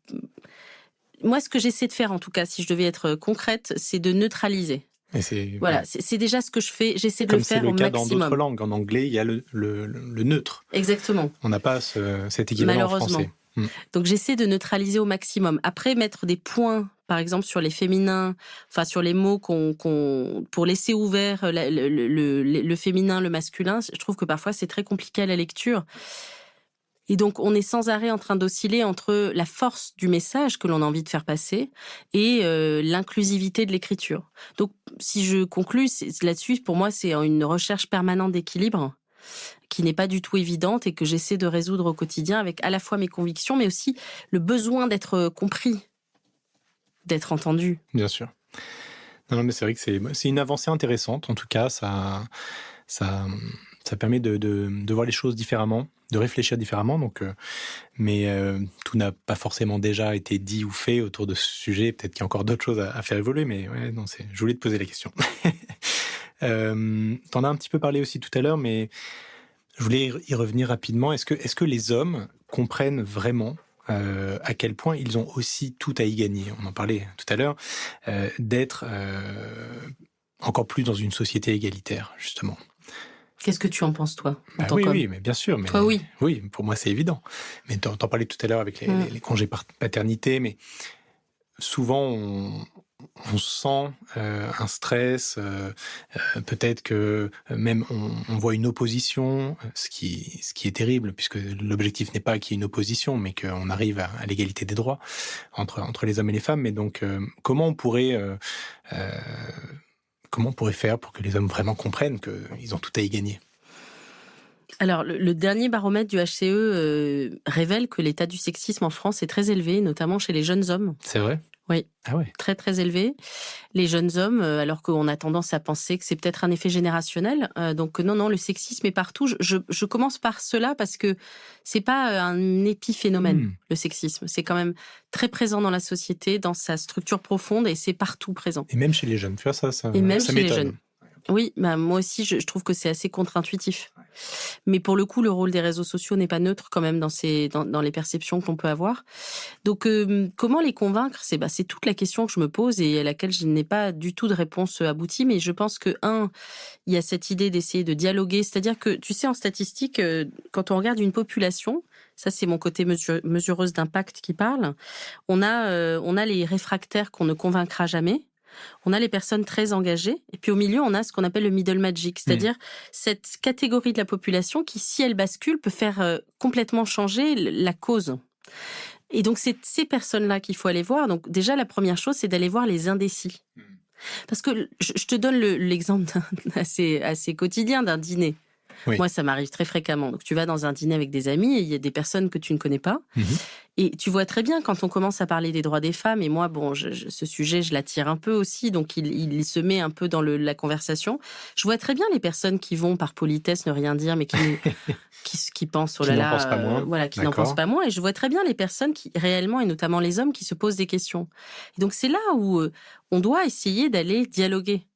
moi, ce que j'essaie de faire, en tout cas, si je devais être concrète, c'est de neutraliser. Et c'est Voilà, ouais. c'est déjà ce que je fais. J'essaie de le Comme c'est faire le au cas dans d'autres maximum. langues. En anglais, il y a le neutre. Exactement, On n'a pas cet équivalent en malheureusement. français. Mmh. Donc j'essaie de neutraliser au maximum. Après, mettre des points, par exemple sur les féminins, enfin sur les mots pour laisser ouvert le féminin, le masculin, je trouve que parfois c'est très compliqué à la lecture. Et donc on est sans arrêt en train d'osciller entre la force du message que l'on a envie de faire passer et l'inclusivité de l'écriture. Donc si je conclus là-dessus, pour moi c'est une recherche permanente d'équilibre qui n'est pas du tout évidente et que j'essaie de résoudre au quotidien avec à la fois mes convictions, mais aussi le besoin d'être compris, d'être entendu. Bien sûr. Non, mais c'est vrai que c'est une avancée intéressante. En tout cas, ça, ça permet de voir les choses différemment, de réfléchir différemment. Donc, mais tout n'a pas forcément déjà été dit ou fait autour de ce sujet. Peut-être qu'il y a encore d'autres choses à faire évoluer, mais ouais, non, je voulais te poser la question. T'en as un petit peu parlé aussi tout à l'heure, mais je voulais y revenir rapidement. Est-ce que les hommes comprennent vraiment à quel point ils ont aussi tout à y gagner? On en parlait tout à l'heure, d'être encore plus dans une société égalitaire, justement. Qu'est-ce que tu en penses, toi, en tant Oui, qu'homme? oui, mais bien sûr. Mais Toi, oui. oui, pour moi, c'est évident. Mais t'en parlais tout à l'heure avec les congés paternité, mais souvent, on sent un stress, peut-être que même on voit une opposition, ce qui est terrible, puisque l'objectif n'est pas qu'il y ait une opposition, mais qu'on arrive à l'égalité des droits entre les hommes et les femmes. Mais donc, comment on pourrait faire pour que les hommes vraiment comprennent qu'ils ont tout à y gagner? Alors, le dernier baromètre du HCE révèle que l'état du sexisme en France est très élevé, notamment chez les jeunes hommes. C'est vrai? Oui, Ah ouais. très très élevé. Les jeunes hommes, alors qu'on a tendance à penser que c'est peut-être un effet générationnel. Donc non, le sexisme est partout. Je commence par cela parce que c'est pas un épiphénomène, le sexisme. C'est quand même très présent dans la société, dans sa structure profonde, et c'est partout présent. Et même chez les jeunes, tu vois, ça Et même ça chez les m'étonne. jeunes. Oui, moi aussi, je trouve que c'est assez contre-intuitif. Mais pour le coup, le rôle des réseaux sociaux n'est pas neutre quand même dans les perceptions qu'on peut avoir. Donc, comment les convaincre? C'est toute la question que je me pose et à laquelle je n'ai pas du tout de réponse aboutie. Mais je pense que, il y a cette idée d'essayer de dialoguer. C'est-à-dire que, tu sais, en statistique, quand on regarde une population, ça c'est mon côté mesureuse d'impact qui parle, on a les réfractaires qu'on ne convaincra jamais. On a les personnes très engagées, et puis au milieu, on a ce qu'on appelle le middle magic, c'est-à-dire cette catégorie de la population qui, si elle bascule, peut faire complètement changer la cause. Et donc, c'est ces personnes-là qu'il faut aller voir. Donc, déjà, la première chose, c'est d'aller voir les indécis. Parce que je te donne l'exemple assez quotidien d'un dîner. Oui. Moi, ça m'arrive très fréquemment. Donc, tu vas dans un dîner avec des amis et il y a des personnes que tu ne connais pas. Et tu vois très bien quand on commence à parler des droits des femmes, et moi, bon, ce sujet, je l'attire un peu aussi, donc il se met un peu dans la conversation. Je vois très bien les personnes qui vont, par politesse, ne rien dire, mais qui pensent, oh là là, n'en pensent pas moins. Voilà, qui n'en D'accord. pensent pas moins. Et je vois très bien les personnes qui, réellement, et notamment les hommes, qui se posent des questions. Et donc, c'est là où on doit essayer d'aller dialoguer,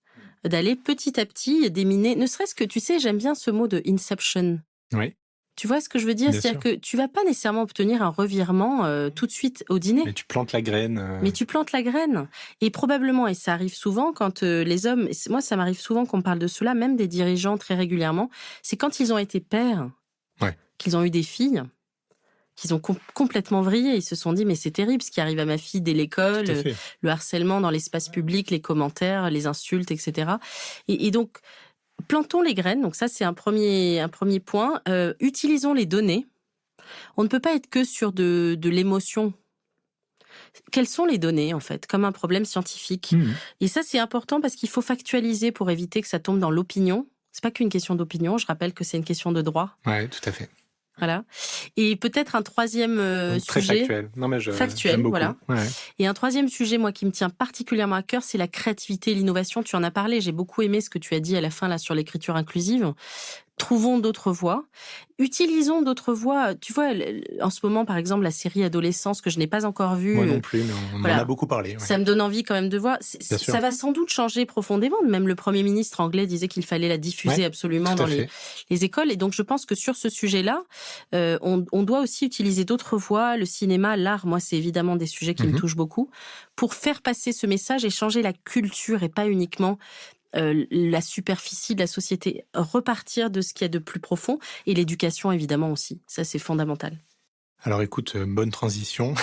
d'aller petit à petit déminer, ne serait-ce que, tu sais, j'aime bien ce mot de inception. Oui. Tu vois ce que je veux dire? Bien C'est-à-dire sûr. que tu vas pas nécessairement obtenir un revirement tout de suite au dîner. Mais tu plantes la graine. Mais tu plantes la graine. Et probablement, et ça arrive souvent quand les hommes, et moi ça m'arrive souvent qu'on parle de cela, même des dirigeants très régulièrement, c'est quand ils ont été pères, qu'ils ont eu des filles, qu'ils ont complètement vrillé. Ils se sont dit, mais c'est terrible ce qui arrive à ma fille dès l'école, Tout à fait. le harcèlement dans l'espace public, les commentaires, les insultes, etc. Et donc, plantons les graines. Donc ça, c'est un premier point. Utilisons les données. On ne peut pas être que sur de l'émotion. Quelles sont les données, en fait, comme un problème scientifique? Et ça, c'est important parce qu'il faut factualiser pour éviter que ça tombe dans l'opinion. C'est pas qu'une question d'opinion. Je rappelle que c'est une question de droit. Ouais, tout à fait. Voilà. Et peut-être un troisième Très sujet. factuel. Non, mais Factuel, j'aime beaucoup. voilà. Ouais. Et un troisième sujet, moi, qui me tient particulièrement à cœur, c'est la créativité et l'innovation. Tu en as parlé. J'ai beaucoup aimé ce que tu as dit à la fin, là, sur l'écriture inclusive. Trouvons d'autres voies. utilisons d'autres voies. Tu vois, en ce moment, par exemple, la série Adolescence, que je n'ai pas encore vue. Moi non plus, mais on en a beaucoup parlé. Ouais. Ça me donne envie quand même de voir. Ça va sans doute changer profondément. Même le Premier ministre anglais disait qu'il fallait la diffuser absolument dans les écoles. Et donc, je pense que sur ce sujet-là, on doit aussi utiliser d'autres voies. Le cinéma, l'art, moi, c'est évidemment des sujets qui me touchent beaucoup, pour faire passer ce message et changer la culture et pas uniquement la superficie de la société, repartir de ce qu'il y a de plus profond, et l'éducation évidemment aussi, ça c'est fondamental. Alors écoute, bonne transition,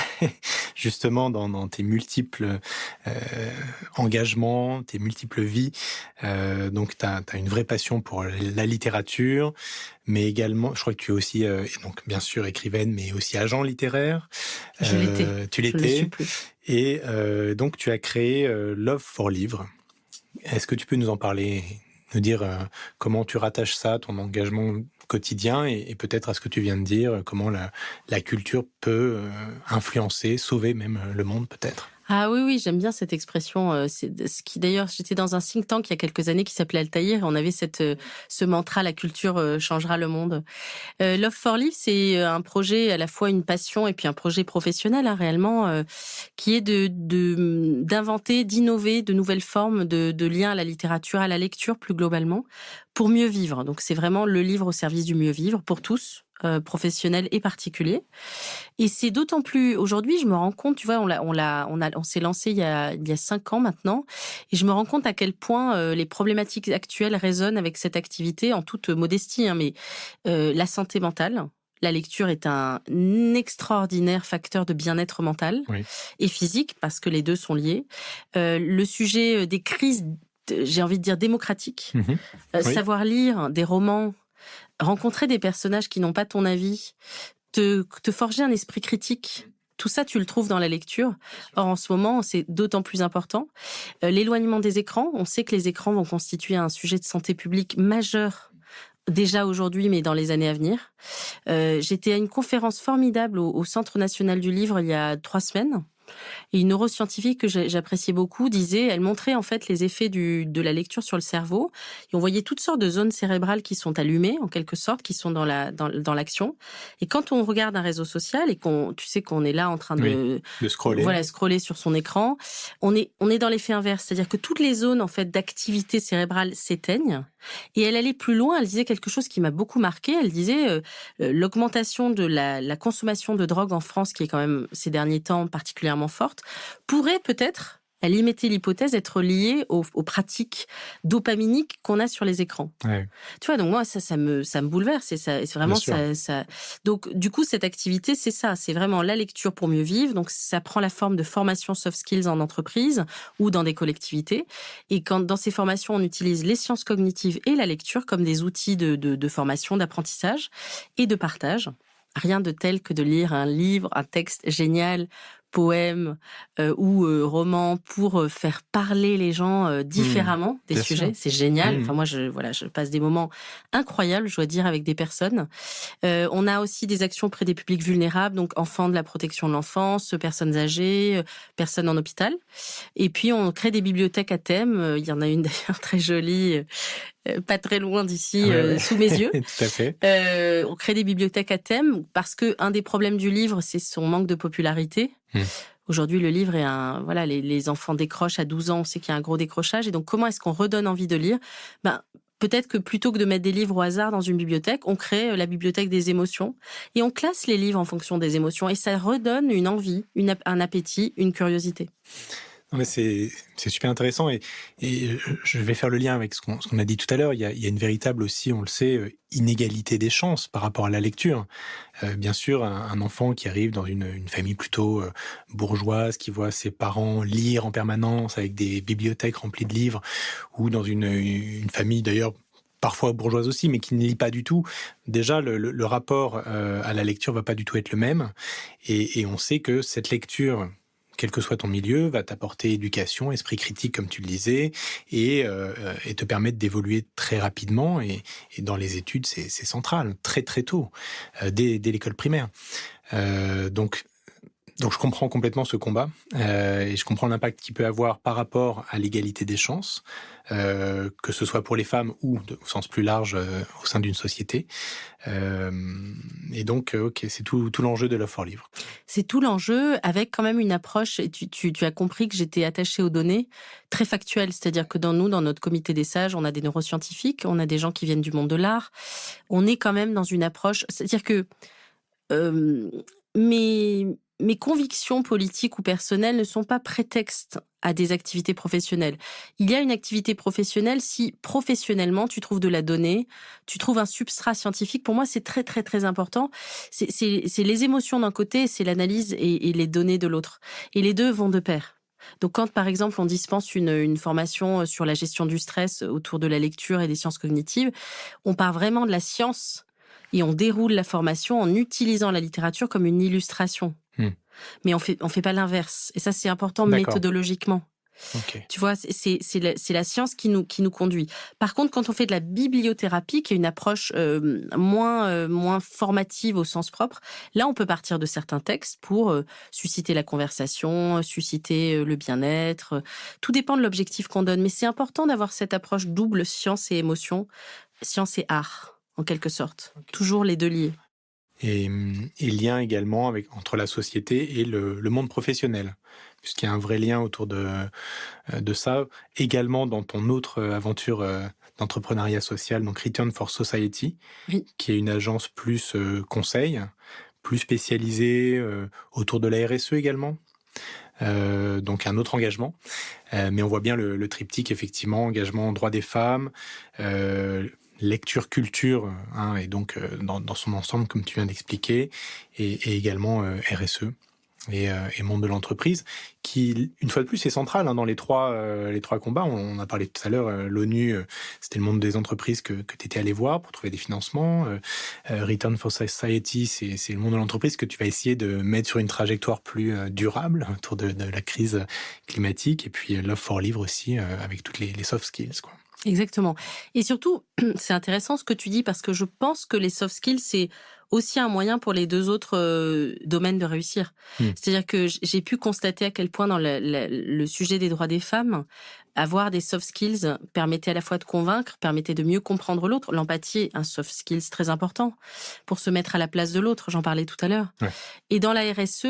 justement dans tes multiples engagements, tes multiples vies, donc tu as une vraie passion pour la littérature, mais également, je crois que tu es aussi, donc bien sûr écrivaine, mais aussi agent littéraire. Je l'étais. Tu l'étais. Je ne le suis plus. Et donc tu as créé Love for Livre. Est-ce que tu peux nous en parler, nous dire comment tu rattaches ça à ton engagement quotidien et peut-être à ce que tu viens de dire, comment la culture peut influencer, sauver même le monde peut-être? Ah oui, j'aime bien cette expression. C'est ce qui, d'ailleurs, j'étais dans un think tank il y a quelques années qui s'appelait Altaïr, et on avait ce mantra: la culture changera le monde. Love for Life, c'est un projet, à la fois une passion et puis un projet professionnel, réellement, qui est d'inventer, d'innover de nouvelles formes de liens à la littérature, à la lecture plus globalement, pour mieux vivre. Donc c'est vraiment le livre au service du mieux vivre pour tous, professionnels et particuliers. Et c'est d'autant plus aujourd'hui, je me rends compte, tu vois, on s'est lancé il y a 5 ans maintenant, et je me rends compte à quel point les problématiques actuelles résonnent avec cette activité, en toute modestie, mais la santé mentale. La lecture est un extraordinaire facteur de bien-être mental et physique, parce que les deux sont liés. Le sujet des crises, j'ai envie de dire démocratiques, savoir lire des romans, rencontrer des personnages qui n'ont pas ton avis, te forger un esprit critique. Tout ça, tu le trouves dans la lecture. Or, en ce moment, c'est d'autant plus important. L'éloignement des écrans. On sait que les écrans vont constituer un sujet de santé publique majeur, déjà aujourd'hui, mais dans les années à venir. J'étais à une conférence formidable au Centre national du livre il y a 3 semaines. Et une neuroscientifique que j'appréciais beaucoup elle montrait en fait les effets de la lecture sur le cerveau. Et on voyait toutes sortes de zones cérébrales qui sont allumées, en quelque sorte, qui sont dans l'action. Et quand on regarde un réseau social et tu sais qu'on est là en train de scroller, scroller sur son écran, on est dans l'effet inverse. C'est-à-dire que toutes les zones en fait d'activité cérébrale s'éteignent. Et elle allait plus loin, elle disait quelque chose qui m'a beaucoup marqué. Elle disait l'augmentation de la consommation de drogue en France, qui est quand même ces derniers temps particulièrement forte, pourrait peut-être, elle y mettait l'hypothèse, être liée aux pratiques dopaminiques qu'on a sur les écrans. Ouais. Tu vois, donc moi, ça me bouleverse. C'est vraiment ça. Donc, du coup, cette activité, c'est ça. C'est vraiment la lecture pour mieux vivre. Donc, ça prend la forme de formation soft skills en entreprise ou dans des collectivités. Et quand, dans ces formations, on utilise les sciences cognitives et la lecture comme des outils de formation, d'apprentissage et de partage. Rien de tel que de lire un livre, un texte génial, poème ou roman, pour faire parler les gens différemment des sujets. Sûr. C'est génial. Enfin, moi, je passe des moments incroyables, je dois dire, avec des personnes. On a aussi des actions auprès des publics vulnérables, donc enfants de la protection de l'enfance, personnes âgées, personnes en hôpital. Et puis, on crée des bibliothèques à thème. Il y en a une d'ailleurs très jolie, pas très loin d'ici, sous mes yeux. Tout à fait. On crée des bibliothèques à thème parce que un des problèmes du livre, c'est son manque de popularité. Aujourd'hui, le livre est les enfants décrochent à 12 ans, on sait qu'il y a un gros décrochage. Et donc, comment est-ce qu'on redonne envie de lire? Peut-être que plutôt que de mettre des livres au hasard dans une bibliothèque, on crée la bibliothèque des émotions et on classe les livres en fonction des émotions, et ça redonne une envie, un appétit, une curiosité. Non, mais c'est super intéressant, et je vais faire le lien avec ce qu'on a dit tout à l'heure. Il y a une véritable aussi, on le sait, inégalité des chances par rapport à la lecture. Bien sûr, un enfant qui arrive dans une famille plutôt bourgeoise, qui voit ses parents lire en permanence avec des bibliothèques remplies de livres, ou dans une famille d'ailleurs parfois bourgeoise aussi, mais qui ne lit pas du tout, déjà le rapport à la lecture va pas du tout être le même, et on sait que cette lecture, quel que soit ton milieu, va t'apporter éducation, esprit critique, comme tu le disais, et te permettre d'évoluer très rapidement. Et dans les études, c'est central, très très tôt, dès l'école primaire. Donc, Donc je comprends complètement ce combat et je comprends l'impact qu'il peut avoir par rapport à l'égalité des chances, que ce soit pour les femmes ou au sens plus large au sein d'une société. Et donc, ok, c'est tout l'enjeu de Love for Livre. C'est tout l'enjeu avec quand même une approche, et tu as compris que j'étais attachée aux données, très factuelles. C'est-à-dire que dans notre comité des sages, on a des neuroscientifiques, on a des gens qui viennent du monde de l'art. On est quand même dans une approche, c'est-à-dire que euh, mes convictions politiques ou personnelles ne sont pas prétexte à des activités professionnelles. Il y a une activité professionnelle si professionnellement tu trouves de la donnée, tu trouves un substrat scientifique. Pour moi, c'est très très très important. C'est les émotions d'un côté, c'est l'analyse et les données de l'autre. Et les deux vont de pair. Donc quand par exemple on dispense une formation sur la gestion du stress autour de la lecture et des sciences cognitives, on part vraiment de la science et on déroule la formation en utilisant la littérature comme une illustration. Mais on fait pas l'inverse. Et ça, c'est important méthodologiquement. Okay. Tu vois, c'est la science qui nous conduit. Par contre, quand on fait de la bibliothérapie, qui est une approche moins formative au sens propre, là, on peut partir de certains textes pour susciter la conversation, susciter le bien-être. Tout dépend de l'objectif qu'on donne. Mais c'est important d'avoir cette approche double science et émotion, science et art, en quelque sorte. Okay. Toujours les deux liés. Et lien également entre la société et le monde professionnel, puisqu'il y a un vrai lien autour de ça, également dans ton autre aventure d'entrepreneuriat social, donc Return for Society, oui. Qui est une agence plus conseil, plus spécialisée autour de la RSE également. Donc un autre engagement, mais on voit bien le triptyque, effectivement, engagement en droit des femmes, lecture, culture, et donc dans son ensemble, comme tu viens d'expliquer, et également RSE et monde de l'entreprise, qui, une fois de plus, est central dans les trois combats. On a parlé tout à l'heure, l'ONU, c'était le monde des entreprises que tu étais allé voir pour trouver des financements. Return for Society, c'est le monde de l'entreprise que tu vas essayer de mettre sur une trajectoire plus durable autour de la crise climatique. Et puis Love for Livre aussi, avec toutes les soft skills, quoi. Exactement. Et surtout, c'est intéressant ce que tu dis parce que je pense que les soft skills, c'est aussi un moyen pour les deux autres domaines de réussir. C'est-à-dire que j'ai pu constater à quel point dans le sujet des droits des femmes, avoir des soft skills permettait à la fois de convaincre, permettait de mieux comprendre l'autre. L'empathie, un soft skills très important pour se mettre à la place de l'autre. J'en parlais tout à l'heure. Ouais. Et dans la RSE,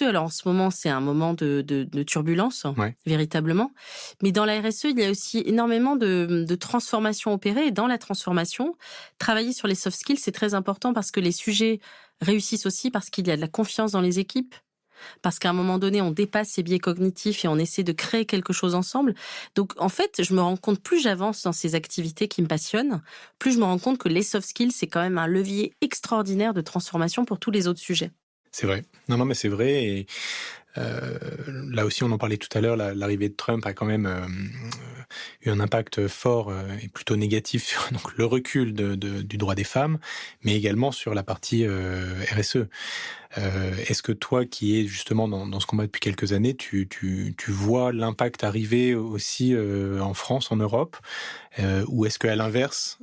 alors en ce moment, c'est un moment de turbulence, véritablement. Mais dans la RSE, il y a aussi énormément de transformations opérées. Et dans la transformation, travailler sur les soft skills, c'est très important parce que les sujets réussissent aussi parce qu'il y a de la confiance dans les équipes. Parce qu'à un moment donné, on dépasse ces biais cognitifs et on essaie de créer quelque chose ensemble. Donc, en fait, je me rends compte, plus j'avance dans ces activités qui me passionnent, plus je me rends compte que les soft skills, c'est quand même un levier extraordinaire de transformation pour tous les autres sujets. C'est vrai. Non, mais c'est vrai. Et là aussi, on en parlait tout à l'heure, l'arrivée de Trump a quand même eu un impact fort et plutôt négatif sur donc, le recul du droit des femmes, mais également sur la partie RSE. Est-ce que toi, qui es justement dans ce combat depuis quelques années, tu vois l'impact arriver aussi en France, en Europe, ou est-ce qu'à l'inverse,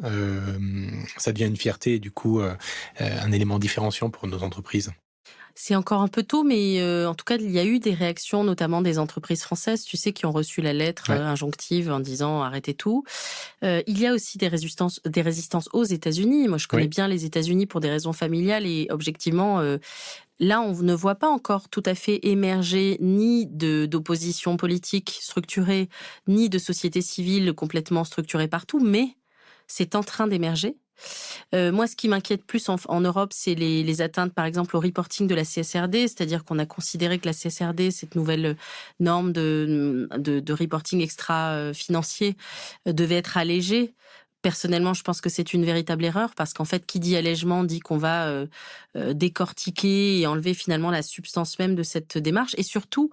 ça devient une fierté et du coup un élément différenciant pour nos entreprises ? C'est encore un peu tôt, mais en tout cas, il y a eu des réactions, notamment des entreprises françaises, tu sais, qui ont reçu la lettre injonctive en disant « arrêtez tout ». Il y a aussi des résistances aux États-Unis. Moi, je connais bien les États-Unis pour des raisons familiales et objectivement, là, on ne voit pas encore tout à fait émerger ni d'opposition politique structurée, ni de société civile complètement structurée partout, mais c'est en train d'émerger. Moi, ce qui m'inquiète plus en Europe, c'est les atteintes, par exemple, au reporting de la CSRD, c'est-à-dire qu'on a considéré que la CSRD, cette nouvelle norme de reporting extra-financier, devait être allégée. Personnellement, je pense que c'est une véritable erreur parce qu'en fait, qui dit allègement dit qu'on va décortiquer et enlever finalement la substance même de cette démarche. Et surtout,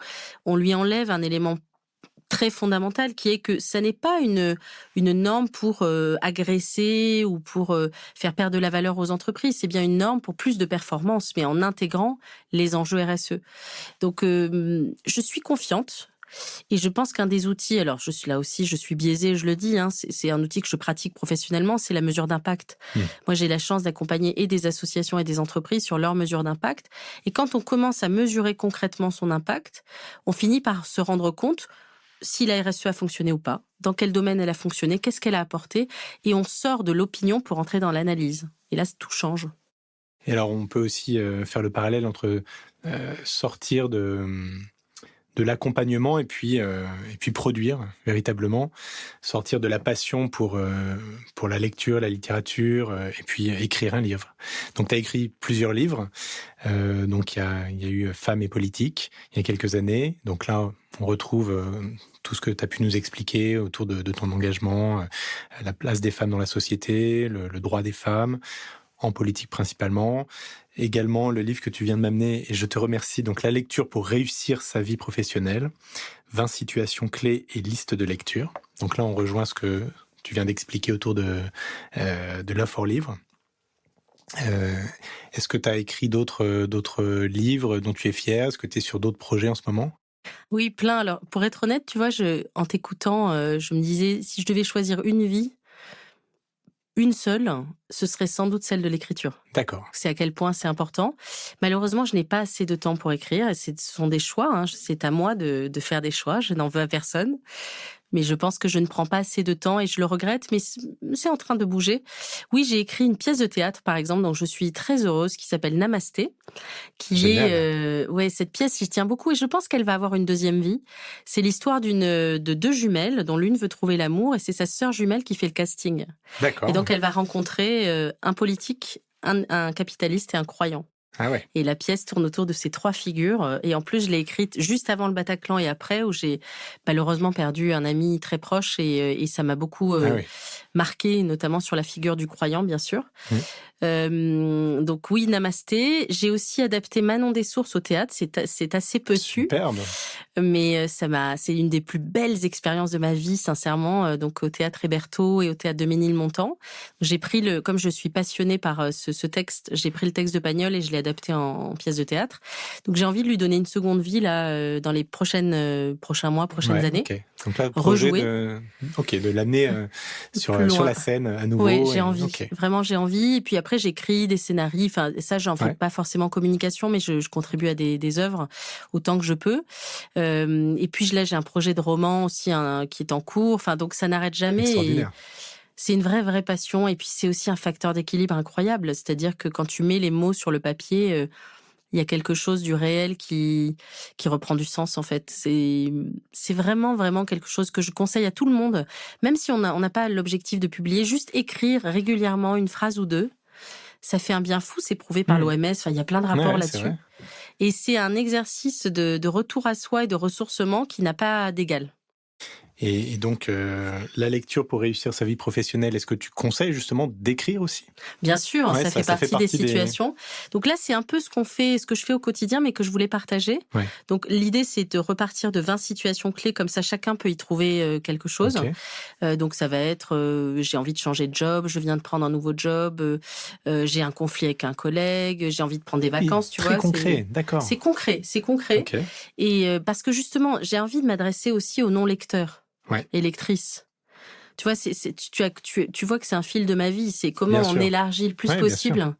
on lui enlève un élément très fondamental qui est que ça n'est pas une norme pour agresser ou pour faire perdre de la valeur aux entreprises. C'est bien une norme pour plus de performance, mais en intégrant les enjeux RSE. Donc, je suis confiante. Et je pense qu'un des outils, alors je suis biaisée, je le dis, hein, c'est un outil que je pratique professionnellement, c'est la mesure d'impact. Moi, j'ai la chance d'accompagner et des associations et des entreprises sur leur mesure d'impact. Et quand on commence à mesurer concrètement son impact, on finit par se rendre compte si la RSE a fonctionné ou pas, dans quel domaine elle a fonctionné, qu'est-ce qu'elle a apporté, et on sort de l'opinion pour entrer dans l'analyse. Et là, tout change. Et alors, on peut aussi faire le parallèle entre sortir de l'accompagnement et puis produire véritablement, sortir de la passion pour la lecture, la littérature, et puis écrire un livre. Donc, tu as écrit plusieurs livres. Donc, il y a eu Femmes et politique il y a quelques années. Donc là, on retrouve tout ce que tu as pu nous expliquer autour de ton engagement, la place des femmes dans la société, le droit des femmes, en politique principalement. Également, le livre que tu viens de m'amener, et je te remercie, donc La lecture pour réussir sa vie professionnelle, 20 situations clés et liste de lecture. Donc là, on rejoint ce que tu viens d'expliquer autour de Love for Livre. Est-ce que tu as écrit d'autres livres dont tu es fière? Est-ce que tu es sur d'autres projets en ce moment? Oui, plein. Alors, pour être honnête, tu vois, en t'écoutant, je me disais, si je devais choisir une vie, une seule, ce serait sans doute celle de l'écriture. D'accord. C'est à quel point c'est important. Malheureusement, je n'ai pas assez de temps pour écrire, et ce sont des choix, hein. C'est à moi de faire des choix, je n'en veux à personne. Mais je pense que je ne prends pas assez de temps et je le regrette, mais c'est en train de bouger. Oui, j'ai écrit une pièce de théâtre, par exemple, dont je suis très heureuse, qui s'appelle Namasté, qui Génial. est, cette pièce, j'y tiens beaucoup et je pense qu'elle va avoir une deuxième vie. C'est l'histoire de deux jumelles, dont l'une veut trouver l'amour et c'est sa sœur jumelle qui fait le casting. D'accord. Et donc, elle va rencontrer un politique, un capitaliste et un croyant. Ah ouais. Et la pièce tourne autour de ces trois figures. Et en plus, je l'ai écrite juste avant le Bataclan et après, où j'ai malheureusement perdu un ami très proche et ça m'a beaucoup marqué, notamment sur la figure du croyant, bien sûr. Donc oui, Namasté. J'ai aussi adapté Manon des Sources au théâtre. C'est assez peu su. Superbe. Mais c'est une des plus belles expériences de ma vie, sincèrement. Donc au théâtre Hébertot et au théâtre de Ménilmontant. J'ai pris comme je suis passionnée par ce texte, j'ai pris le texte de Pagnol et je l'ai adapté en pièce de théâtre. Donc j'ai envie de lui donner une seconde vie là dans les prochains mois, prochaines années. Okay. Donc là, projet de l'amener sur la scène à nouveau. Oui, j'ai envie. Okay. Vraiment, j'ai envie. Et puis après, j'écris des scénarios. Enfin, ça, j'en fais pas forcément communication, mais je contribue à des œuvres autant que je peux. Et puis là, j'ai un projet de roman aussi qui est en cours. Enfin, donc ça n'arrête jamais. Extraordinaire. C'est une vraie passion. Et puis c'est aussi un facteur d'équilibre incroyable. C'est-à-dire que quand tu mets les mots sur le papier, il y a quelque chose du réel qui reprend du sens, en fait. C'est vraiment quelque chose que je conseille à tout le monde. Même si on n'a pas l'objectif de publier, juste écrire régulièrement une phrase ou deux, ça fait un bien fou, c'est prouvé par l'OMS. Enfin, il y a plein de rapports là-dessus. Et c'est un exercice de retour à soi et de ressourcement qui n'a pas d'égal. Et donc, la lecture pour réussir sa vie professionnelle, est-ce que tu conseilles justement d'écrire aussi? Bien sûr, ça fait partie des situations. Donc là, c'est un peu ce que je fais au quotidien, mais que je voulais partager. Ouais. Donc l'idée, c'est de repartir de 20 situations clés, comme ça chacun peut y trouver quelque chose. Okay. Donc ça va être, j'ai envie de changer de job, je viens de prendre un nouveau job, j'ai un conflit avec un collègue, j'ai envie de prendre des vacances, tu vois. Très concret, d'accord. C'est concret. Okay. Et parce que justement, j'ai envie de m'adresser aussi aux non-lecteurs. Et lectrice. Tu vois, tu vois que c'est un fil de ma vie. C'est comment on élargit le plus possible,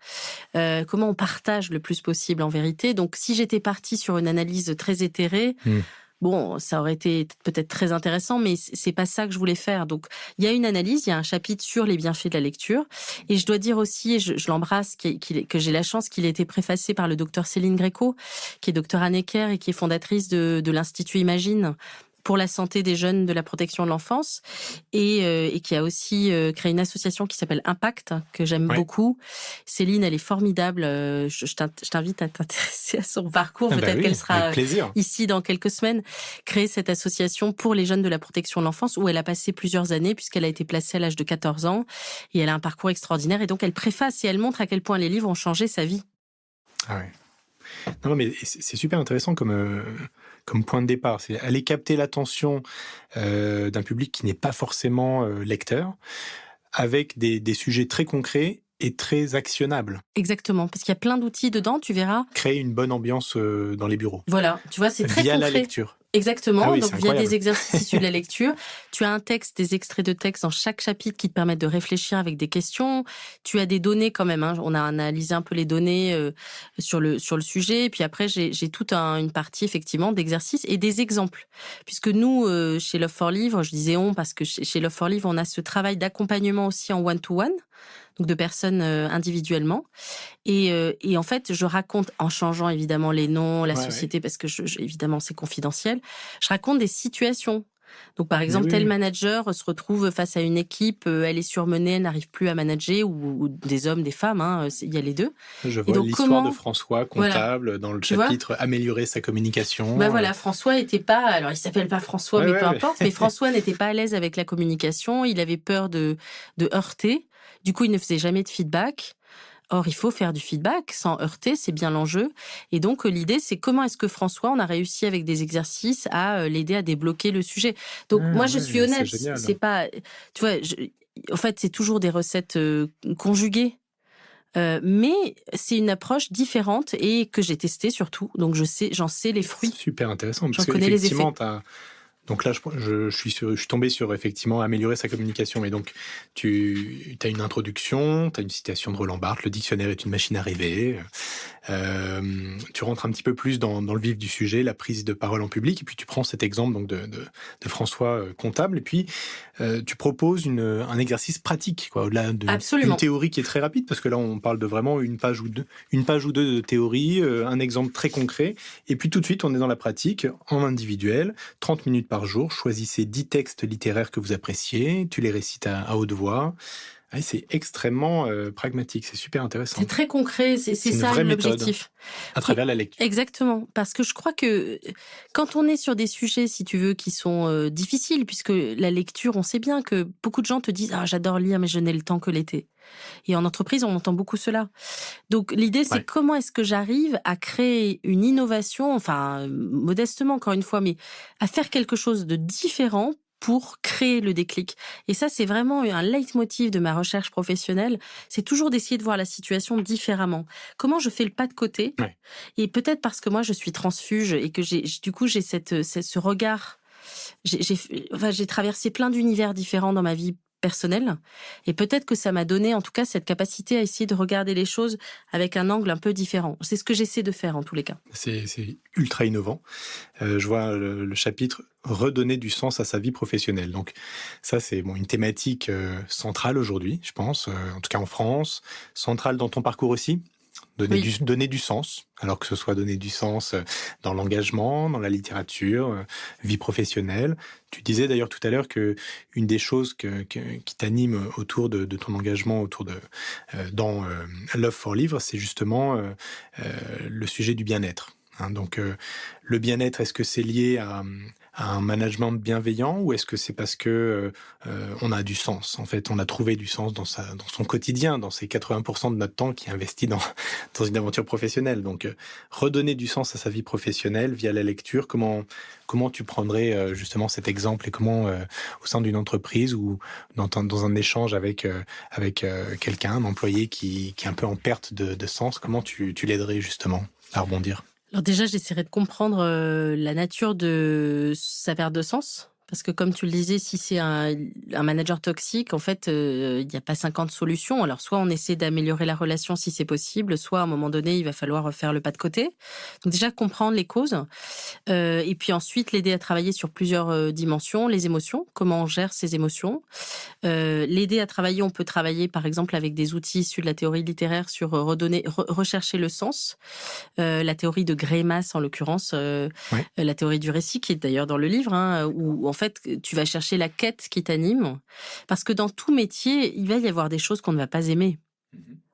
comment on partage le plus possible en vérité. Donc, si j'étais partie sur une analyse très éthérée, bon, ça aurait été peut-être très intéressant, mais c'est pas ça que je voulais faire. Donc, il y a une analyse, il y a un chapitre sur les bienfaits de la lecture. Et je dois dire aussi, et je l'embrasse, que j'ai la chance qu'il ait été préfacé par le docteur Céline Gréco, qui est docteur à Necker et qui est fondatrice de l'Institut Imagine, pour la santé des jeunes de la protection de l'enfance et qui a aussi créé une association qui s'appelle Impact, que j'aime beaucoup. Céline, elle est formidable. Je t'invite à t'intéresser à son parcours. Peut-être qu'elle sera ici dans quelques semaines. Créer cette association pour les jeunes de la protection de l'enfance où elle a passé plusieurs années puisqu'elle a été placée à l'âge de 14 ans et elle a un parcours extraordinaire et donc elle préface et elle montre à quel point les livres ont changé sa vie. Ah ouais. Non, mais c'est super intéressant comme point de départ. C'est aller capter l'attention d'un public qui n'est pas forcément lecteur, avec des sujets très concrets et très actionnables. Exactement, parce qu'il y a plein d'outils dedans, tu verras. Créer une bonne ambiance dans les bureaux. Voilà, tu vois, c'est très concret. Via la lecture. Exactement, Ah oui, donc c'est via incroyable. des exercices issus de la lecture, tu as un texte, des extraits de texte dans chaque chapitre qui te permettent de réfléchir avec des questions. Tu as des données quand même, hein. On a analysé un peu les données sur le sujet. Et puis après, j'ai toute une partie effectivement d'exercices et des exemples. Puisque nous, chez Love for Livre, je disais on parce que chez Love for Livre, on a ce travail d'accompagnement aussi en one-to-one, donc de personnes individuellement. Et en fait, je raconte, en changeant évidemment les noms, la Ouais, ouais. société, parce que évidemment c'est confidentiel, je raconte des situations. Donc par Mais exemple, oui, tel oui. manager se retrouve face à une équipe, elle est surmenée, elle n'arrive plus à manager, ou des hommes, des femmes, hein, il y a les deux. Je Et vois donc l'histoire de comment, François, voilà, comptable, dans le tu vois? chapitre améliorer sa Ben communication. voilà, François était pas, alors il s'appelle pas François, Ouais, mais peu ouais, importe, mais François n'était pas à l'aise avec la communication, il avait peur de heurter, du coup il ne faisait jamais de feedback. Or, il faut faire du feedback sans heurter, c'est bien l'enjeu. Et donc, l'idée, c'est comment est-ce que François, on a réussi avec des exercices à l'aider à débloquer le sujet. Donc, Ah moi, je suis ouais, c'est honnête, génial. c'est pas, tu vois, en fait, c'est toujours des recettes conjuguées. Mais c'est une approche différente et que j'ai testée surtout. Donc, j'en sais les fruits, Super intéressant, parce j'en connais les qu'effectivement, effets. donc là, je suis tombé sur effectivement améliorer sa communication. Et donc, tu as une introduction, tu as une citation de Roland Barthes, le dictionnaire est une machine à rêver. Tu rentres un petit peu plus dans le vif du sujet, la prise de parole en public, et puis tu prends cet exemple donc de François comptable, et puis tu proposes un exercice pratique, quoi, au-delà d'une Absolument. théorie qui est très rapide, parce que là on parle de vraiment une page ou deux de théorie, un exemple très concret, et puis tout de suite on est dans la pratique, en individuel, 30 minutes par jour, choisissez 10 textes littéraires que vous appréciez, tu les récites à haute voix. Ah, c'est extrêmement pragmatique, c'est super C'est intéressant. très concret, c'est C'est une ça vraie méthode l'objectif. à travers la lecture. Exactement, parce que je crois que quand on est sur des sujets, si tu veux, qui sont difficiles, puisque la lecture, on sait bien que beaucoup de gens te disent ah j'adore lire, mais je n'ai le temps que l'été. Et en entreprise, on entend beaucoup cela. Donc l'idée, c'est Ouais. comment est-ce que j'arrive à créer une innovation, enfin modestement encore une fois, mais à faire quelque chose de différent pour créer le déclic. Et ça, c'est vraiment un leitmotiv de ma recherche professionnelle. C'est toujours d'essayer de voir la situation différemment. Comment je fais le pas de côté? Ouais. Et peut-être parce que moi, je suis transfuge et que du coup, j'ai ce regard. J'ai traversé plein d'univers différents dans ma vie personnelle. Et peut-être que ça m'a donné, en tout cas, cette capacité à essayer de regarder les choses avec un angle un peu différent. C'est ce que j'essaie de faire, en tous les cas. C'est ultra innovant. Je vois le chapitre redonner du sens à sa vie professionnelle. Donc ça, c'est une thématique centrale aujourd'hui, je pense, en tout cas en France, centrale dans ton parcours aussi. Oui. Donner du sens, alors que ce soit donner du sens dans l'engagement, dans la littérature, vie professionnelle. Tu disais d'ailleurs tout à l'heure que une des choses qui t'anime autour de ton engagement, dans Love for Livre, c'est justement le sujet du bien-être. Hein. Donc le bien-être, est-ce que c'est lié à un management bienveillant, ou est-ce que c'est parce que on a du sens? En fait, on a trouvé du sens dans son quotidien, dans ces 80% de notre temps qui est investi dans une aventure professionnelle. Donc, redonner du sens à sa vie professionnelle via la lecture. Comment tu prendrais justement cet exemple, et comment au sein d'une entreprise ou dans un échange avec quelqu'un, un employé qui est un peu en perte de sens, comment tu l'aiderais justement à rebondir? Alors déjà, j'essaierai de comprendre la nature de sa perte de sens. Parce que comme tu le disais, si c'est un manager toxique, en fait, il n'y a pas 50 solutions. Alors soit on essaie d'améliorer la relation si c'est possible, soit à un moment donné, il va falloir faire le pas de côté. Donc déjà, comprendre les causes. Et puis ensuite, l'aider à travailler sur plusieurs dimensions. Les émotions, comment on gère ses émotions. L'aider à travailler, on peut travailler par exemple avec des outils issus de la théorie littéraire sur rechercher le sens. La théorie de Greimas en l'occurrence, Ouais. la théorie du récit qui est d'ailleurs dans le livre, hein, où en fait tu vas chercher la quête qui t'anime. Parce que dans tout métier, il va y avoir des choses qu'on ne va pas aimer.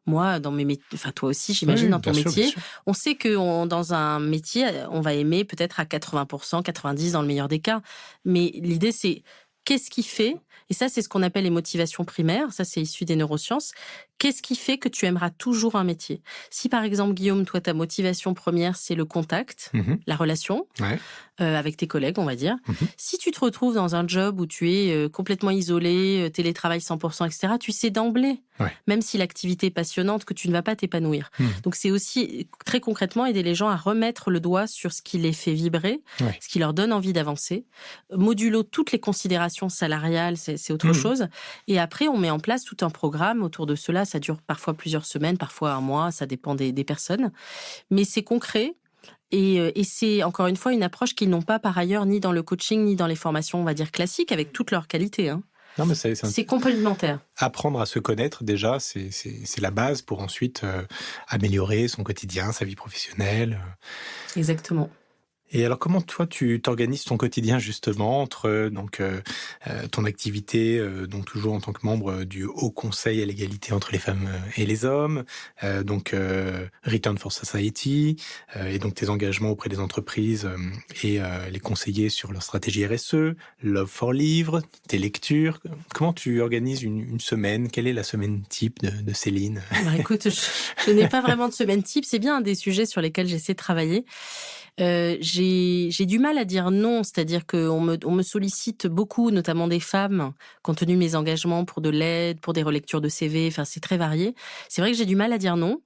Moi, dans mes métiers, enfin toi aussi, j'imagine, Oui, dans ton bien sûr, bien métier, sûr. on sait que dans un métier, on va aimer peut-être à 80%, 90% dans le meilleur des cas. Mais l'idée, c'est qu'est-ce qui fait, et ça, c'est ce qu'on appelle les motivations primaires, ça, c'est issu des neurosciences, Qu'est-ce qui fait que tu aimeras toujours un métier? Si par exemple, Guillaume, toi, ta motivation première, c'est le contact, la relation, Ouais. avec tes collègues, on va dire. Mmh. Si tu te retrouves dans un job où tu es complètement isolé, télétravail 100%, etc., tu sais d'emblée, Ouais. même si l'activité est passionnante, que tu ne vas pas t'épanouir. Donc c'est aussi très concrètement aider les gens à remettre le doigt sur ce qui les fait vibrer, Ouais. ce qui leur donne envie d'avancer. Modulo toutes les considérations salariales, c'est autre chose. Et après, on met en place tout un programme autour de cela. Ça dure parfois plusieurs semaines, parfois un mois, ça dépend des personnes. Mais c'est concret. Et c'est encore une fois une approche qu'ils n'ont pas par ailleurs ni dans le coaching ni dans les formations, on va dire classiques, avec toutes leurs qualités. Non, mais C'est complémentaire. apprendre à se connaître déjà, c'est la base pour ensuite améliorer son quotidien, sa vie professionnelle. Exactement. Et alors, comment toi, tu t'organises ton quotidien justement entre ton activité, donc toujours en tant que membre du Haut Conseil à l'égalité entre les femmes et les hommes, Return for Society, et donc tes engagements auprès des entreprises et les conseiller sur leur stratégie RSE, Love for Livres, tes lectures. Comment tu organises une semaine? Quelle est la semaine type de Céline? Alors, écoute, je n'ai pas vraiment de semaine type. C'est bien un des sujets sur lesquels j'essaie de travailler. J'ai du mal à dire non, c'est-à-dire qu'on me sollicite beaucoup, notamment des femmes, compte tenu de mes engagements pour de l'aide, pour des relectures de CV, enfin c'est très varié. C'est vrai que j'ai du mal à dire non.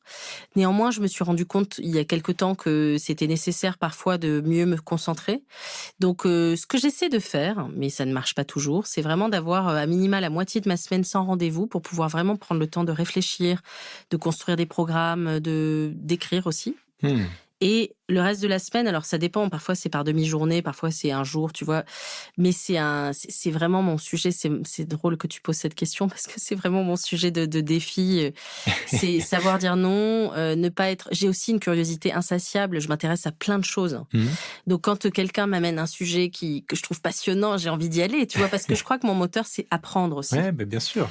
Néanmoins, je me suis rendu compte il y a quelque temps que c'était nécessaire parfois de mieux me concentrer. Donc ce que j'essaie de faire, mais ça ne marche pas toujours, c'est vraiment d'avoir à minima la moitié de ma semaine sans rendez-vous pour pouvoir vraiment prendre le temps de réfléchir, de construire des programmes, d'écrire aussi. Et le reste de la semaine, alors ça dépend, parfois c'est par demi-journée, parfois c'est un jour, tu vois. Mais c'est vraiment mon sujet, c'est drôle que tu poses cette question parce que c'est vraiment mon sujet de défi. C'est savoir dire non, ne pas être... J'ai aussi une curiosité insatiable, je m'intéresse à plein de choses. Donc quand quelqu'un m'amène un sujet que je trouve passionnant, j'ai envie d'y aller, tu vois, parce que je crois que mon moteur, c'est apprendre aussi. Ouais, bien sûr.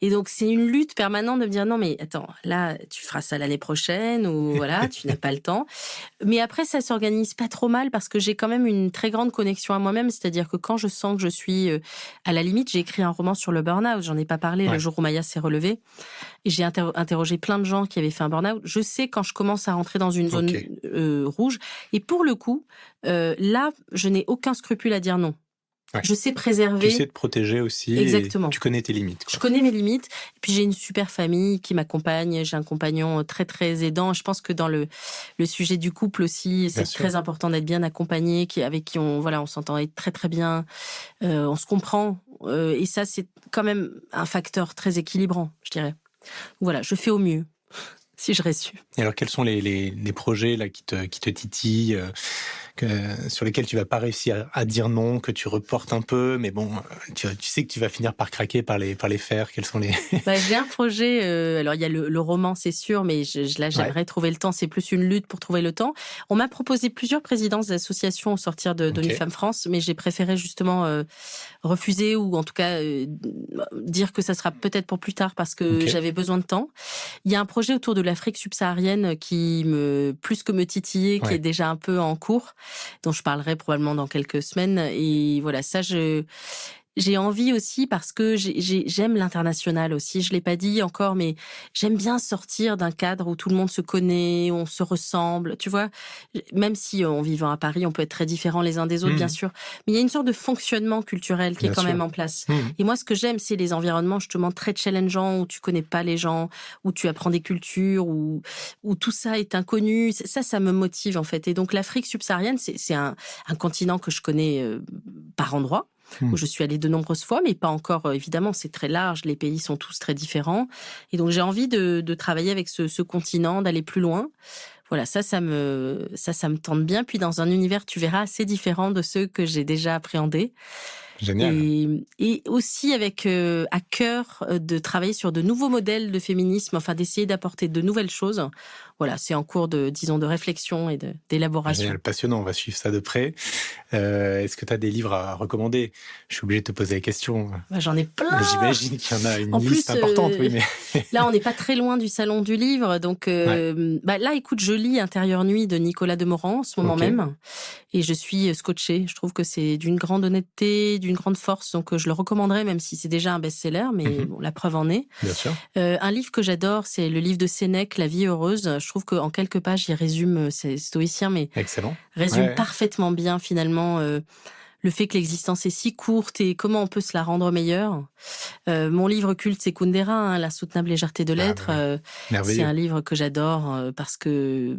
Et donc, c'est une lutte permanente de me dire, non, mais attends, là, tu feras ça l'année prochaine, ou voilà, tu n'as pas le temps. Mais après, ça s'organise pas trop mal parce que j'ai quand même une très grande connexion à moi-même. C'est-à-dire que quand je sens que je suis à la limite, j'ai écrit un roman sur le burn-out. J'en ai pas parlé le jour où Maya s'est relevée. Et j'ai interrogé plein de gens qui avaient fait un burn-out. Je sais quand je commence à rentrer dans une zone rouge. Et pour le coup, là, je n'ai aucun scrupule à dire non. Ouais. Je sais préserver. Tu sais te protéger aussi. Exactement. Et tu connais tes limites. Je connais mes limites. Et puis j'ai une super famille qui m'accompagne. J'ai un compagnon très très aidant. Je pense que dans le sujet du couple aussi, c'est très important d'être bien accompagné, avec qui on s'entend très très bien. On se comprend. Et ça, c'est quand même un facteur très équilibrant, je dirais. Voilà, je fais au mieux. Si je réussis. Et alors, quels sont les projets là qui te titillent, sur lesquels tu vas pas réussir à dire non, que tu reportes un peu, mais bon, tu sais que tu vas finir par craquer, par les faire. Quels sont les... J'ai un projet, alors il y a le roman, c'est sûr, mais là, j'aimerais trouver le temps. C'est plus une lutte pour trouver le temps. On m'a proposé plusieurs présidences d'associations au sortir de Femmes France, mais j'ai préféré justement refuser ou en tout cas dire que ça sera peut-être pour plus tard parce que j'avais besoin de temps. Il y a un projet autour de l'Afrique subsaharienne qui plus que me titiller, qui est déjà un peu en cours, dont je parlerai probablement dans quelques semaines. Et voilà, ça, j'ai envie aussi parce que j'aime l'international aussi. Je l'ai pas dit encore, mais j'aime bien sortir d'un cadre où tout le monde se connaît, où on se ressemble. Tu vois, même si en vivant à Paris, on peut être très différents les uns des autres, bien sûr. Mais il y a une sorte de fonctionnement culturel qui est quand même en place. Et moi, ce que j'aime, c'est les environnements justement très challengeants où tu connais pas les gens, où tu apprends des cultures, où tout ça est inconnu. Ça me motive en fait. Et donc l'Afrique subsaharienne, c'est un continent que je connais par endroits. Où je suis allée de nombreuses fois, mais pas encore, évidemment, c'est très large, les pays sont tous très différents. Et donc, j'ai envie de travailler avec ce continent, d'aller plus loin. Voilà, ça me tente bien. Puis, dans un univers, tu verras, assez différent de ceux que j'ai déjà appréhendés. Génial. Et aussi avec à cœur de travailler sur de nouveaux modèles de féminisme, enfin d'essayer d'apporter de nouvelles choses. Voilà, c'est en cours de réflexion et d'élaboration. Génial, passionnant, on va suivre ça de près. Est-ce que tu as des livres à recommander? Je suis obligé de te poser la question. J'en ai plein. J'imagine qu'il y en a une liste importante, oui, mais... Là, on n'est pas très loin du Salon du Livre, donc là, écoute, je lis Intérieure Nuit de Nicolas Demorand en ce moment même. et je suis scotchée. Je trouve que c'est d'une grande honnêteté, d'une grande force, donc je le recommanderais, même si c'est déjà un best-seller, mais bon, la preuve en est. Bien sûr. Un livre que j'adore, c'est le livre de Sénèque, La vie heureuse. Je trouve qu'en quelques pages, il résume, c'est stoïcien, mais Excellent. résume parfaitement bien finalement le fait que l'existence est si courte et comment on peut se la rendre meilleure. Mon livre culte, c'est Kundera, hein, La soutenable légèreté de l'être. C'est un livre que j'adore parce que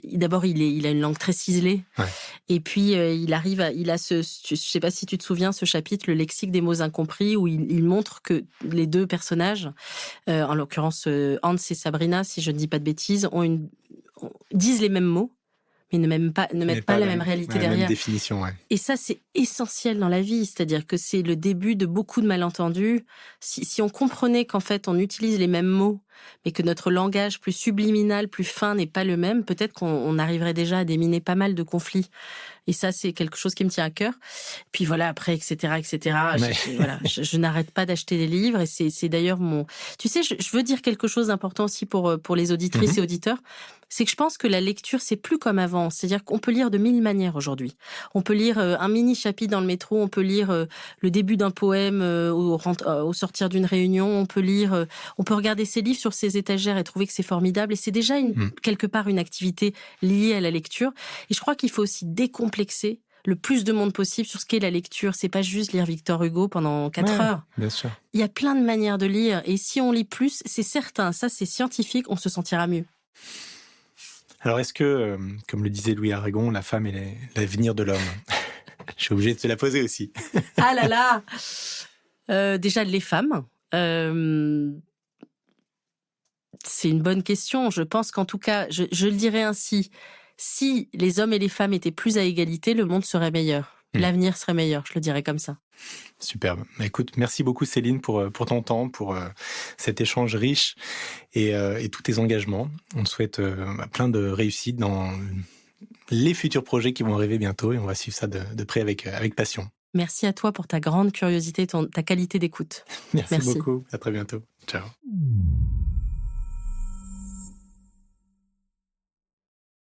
d'abord, il a une langue très ciselée. Ouais. Et puis, il a je sais pas si tu te souviens, ce chapitre, le lexique des mots incompris, où il montre que les deux personnages, en l'occurrence Hans et Sabrina, si je ne dis pas de bêtises, disent les mêmes mots, mais ne mettent pas la même réalité derrière. La même définition, ouais. Et ça, c'est essentiel dans la vie, c'est-à-dire que c'est le début de beaucoup de malentendus. Si on comprenait qu'en fait, on utilise les mêmes mots, mais que notre langage plus subliminal, plus fin n'est pas le même, peut-être qu'on arriverait déjà à déminer pas mal de conflits. Et ça, c'est quelque chose qui me tient à cœur. Puis voilà, après, etc., etc. Je n'arrête pas d'acheter des livres et c'est d'ailleurs mon... Tu sais, je veux dire quelque chose d'important aussi pour les auditrices et auditeurs. C'est que je pense que la lecture, c'est plus comme avant. C'est-à-dire qu'on peut lire de 1000 manières aujourd'hui. On peut lire un mini chapitre dans le métro, on peut lire le début d'un poème au sortir d'une réunion, on peut regarder ses livres sur ses étagères et trouver que c'est formidable. Et c'est déjà quelque part une activité liée à la lecture. Et je crois qu'il faut aussi décomplexer le plus de monde possible sur ce qu'est la lecture. C'est pas juste lire Victor Hugo pendant 4 heures. Bien sûr. Il y a plein de manières de lire. Et si on lit plus, c'est certain, ça c'est scientifique, on se sentira mieux. Alors, est-ce que, comme le disait Louis Aragon, la femme est l'avenir de l'homme? Je suis obligé de te la poser aussi. Ah là là Déjà, les femmes. C'est une bonne question. Je pense qu'en tout cas, je le dirais ainsi, si les hommes et les femmes étaient plus à égalité, le monde serait meilleur. L'avenir serait meilleur, je le dirais comme ça. Superbe. Écoute, merci beaucoup Céline pour ton temps, pour cet échange riche et tous tes engagements. On te souhaite plein de réussite dans les futurs projets qui vont arriver bientôt et on va suivre ça de près avec passion. Merci à toi pour ta grande curiosité, ta qualité d'écoute. Merci beaucoup. À très bientôt. Ciao.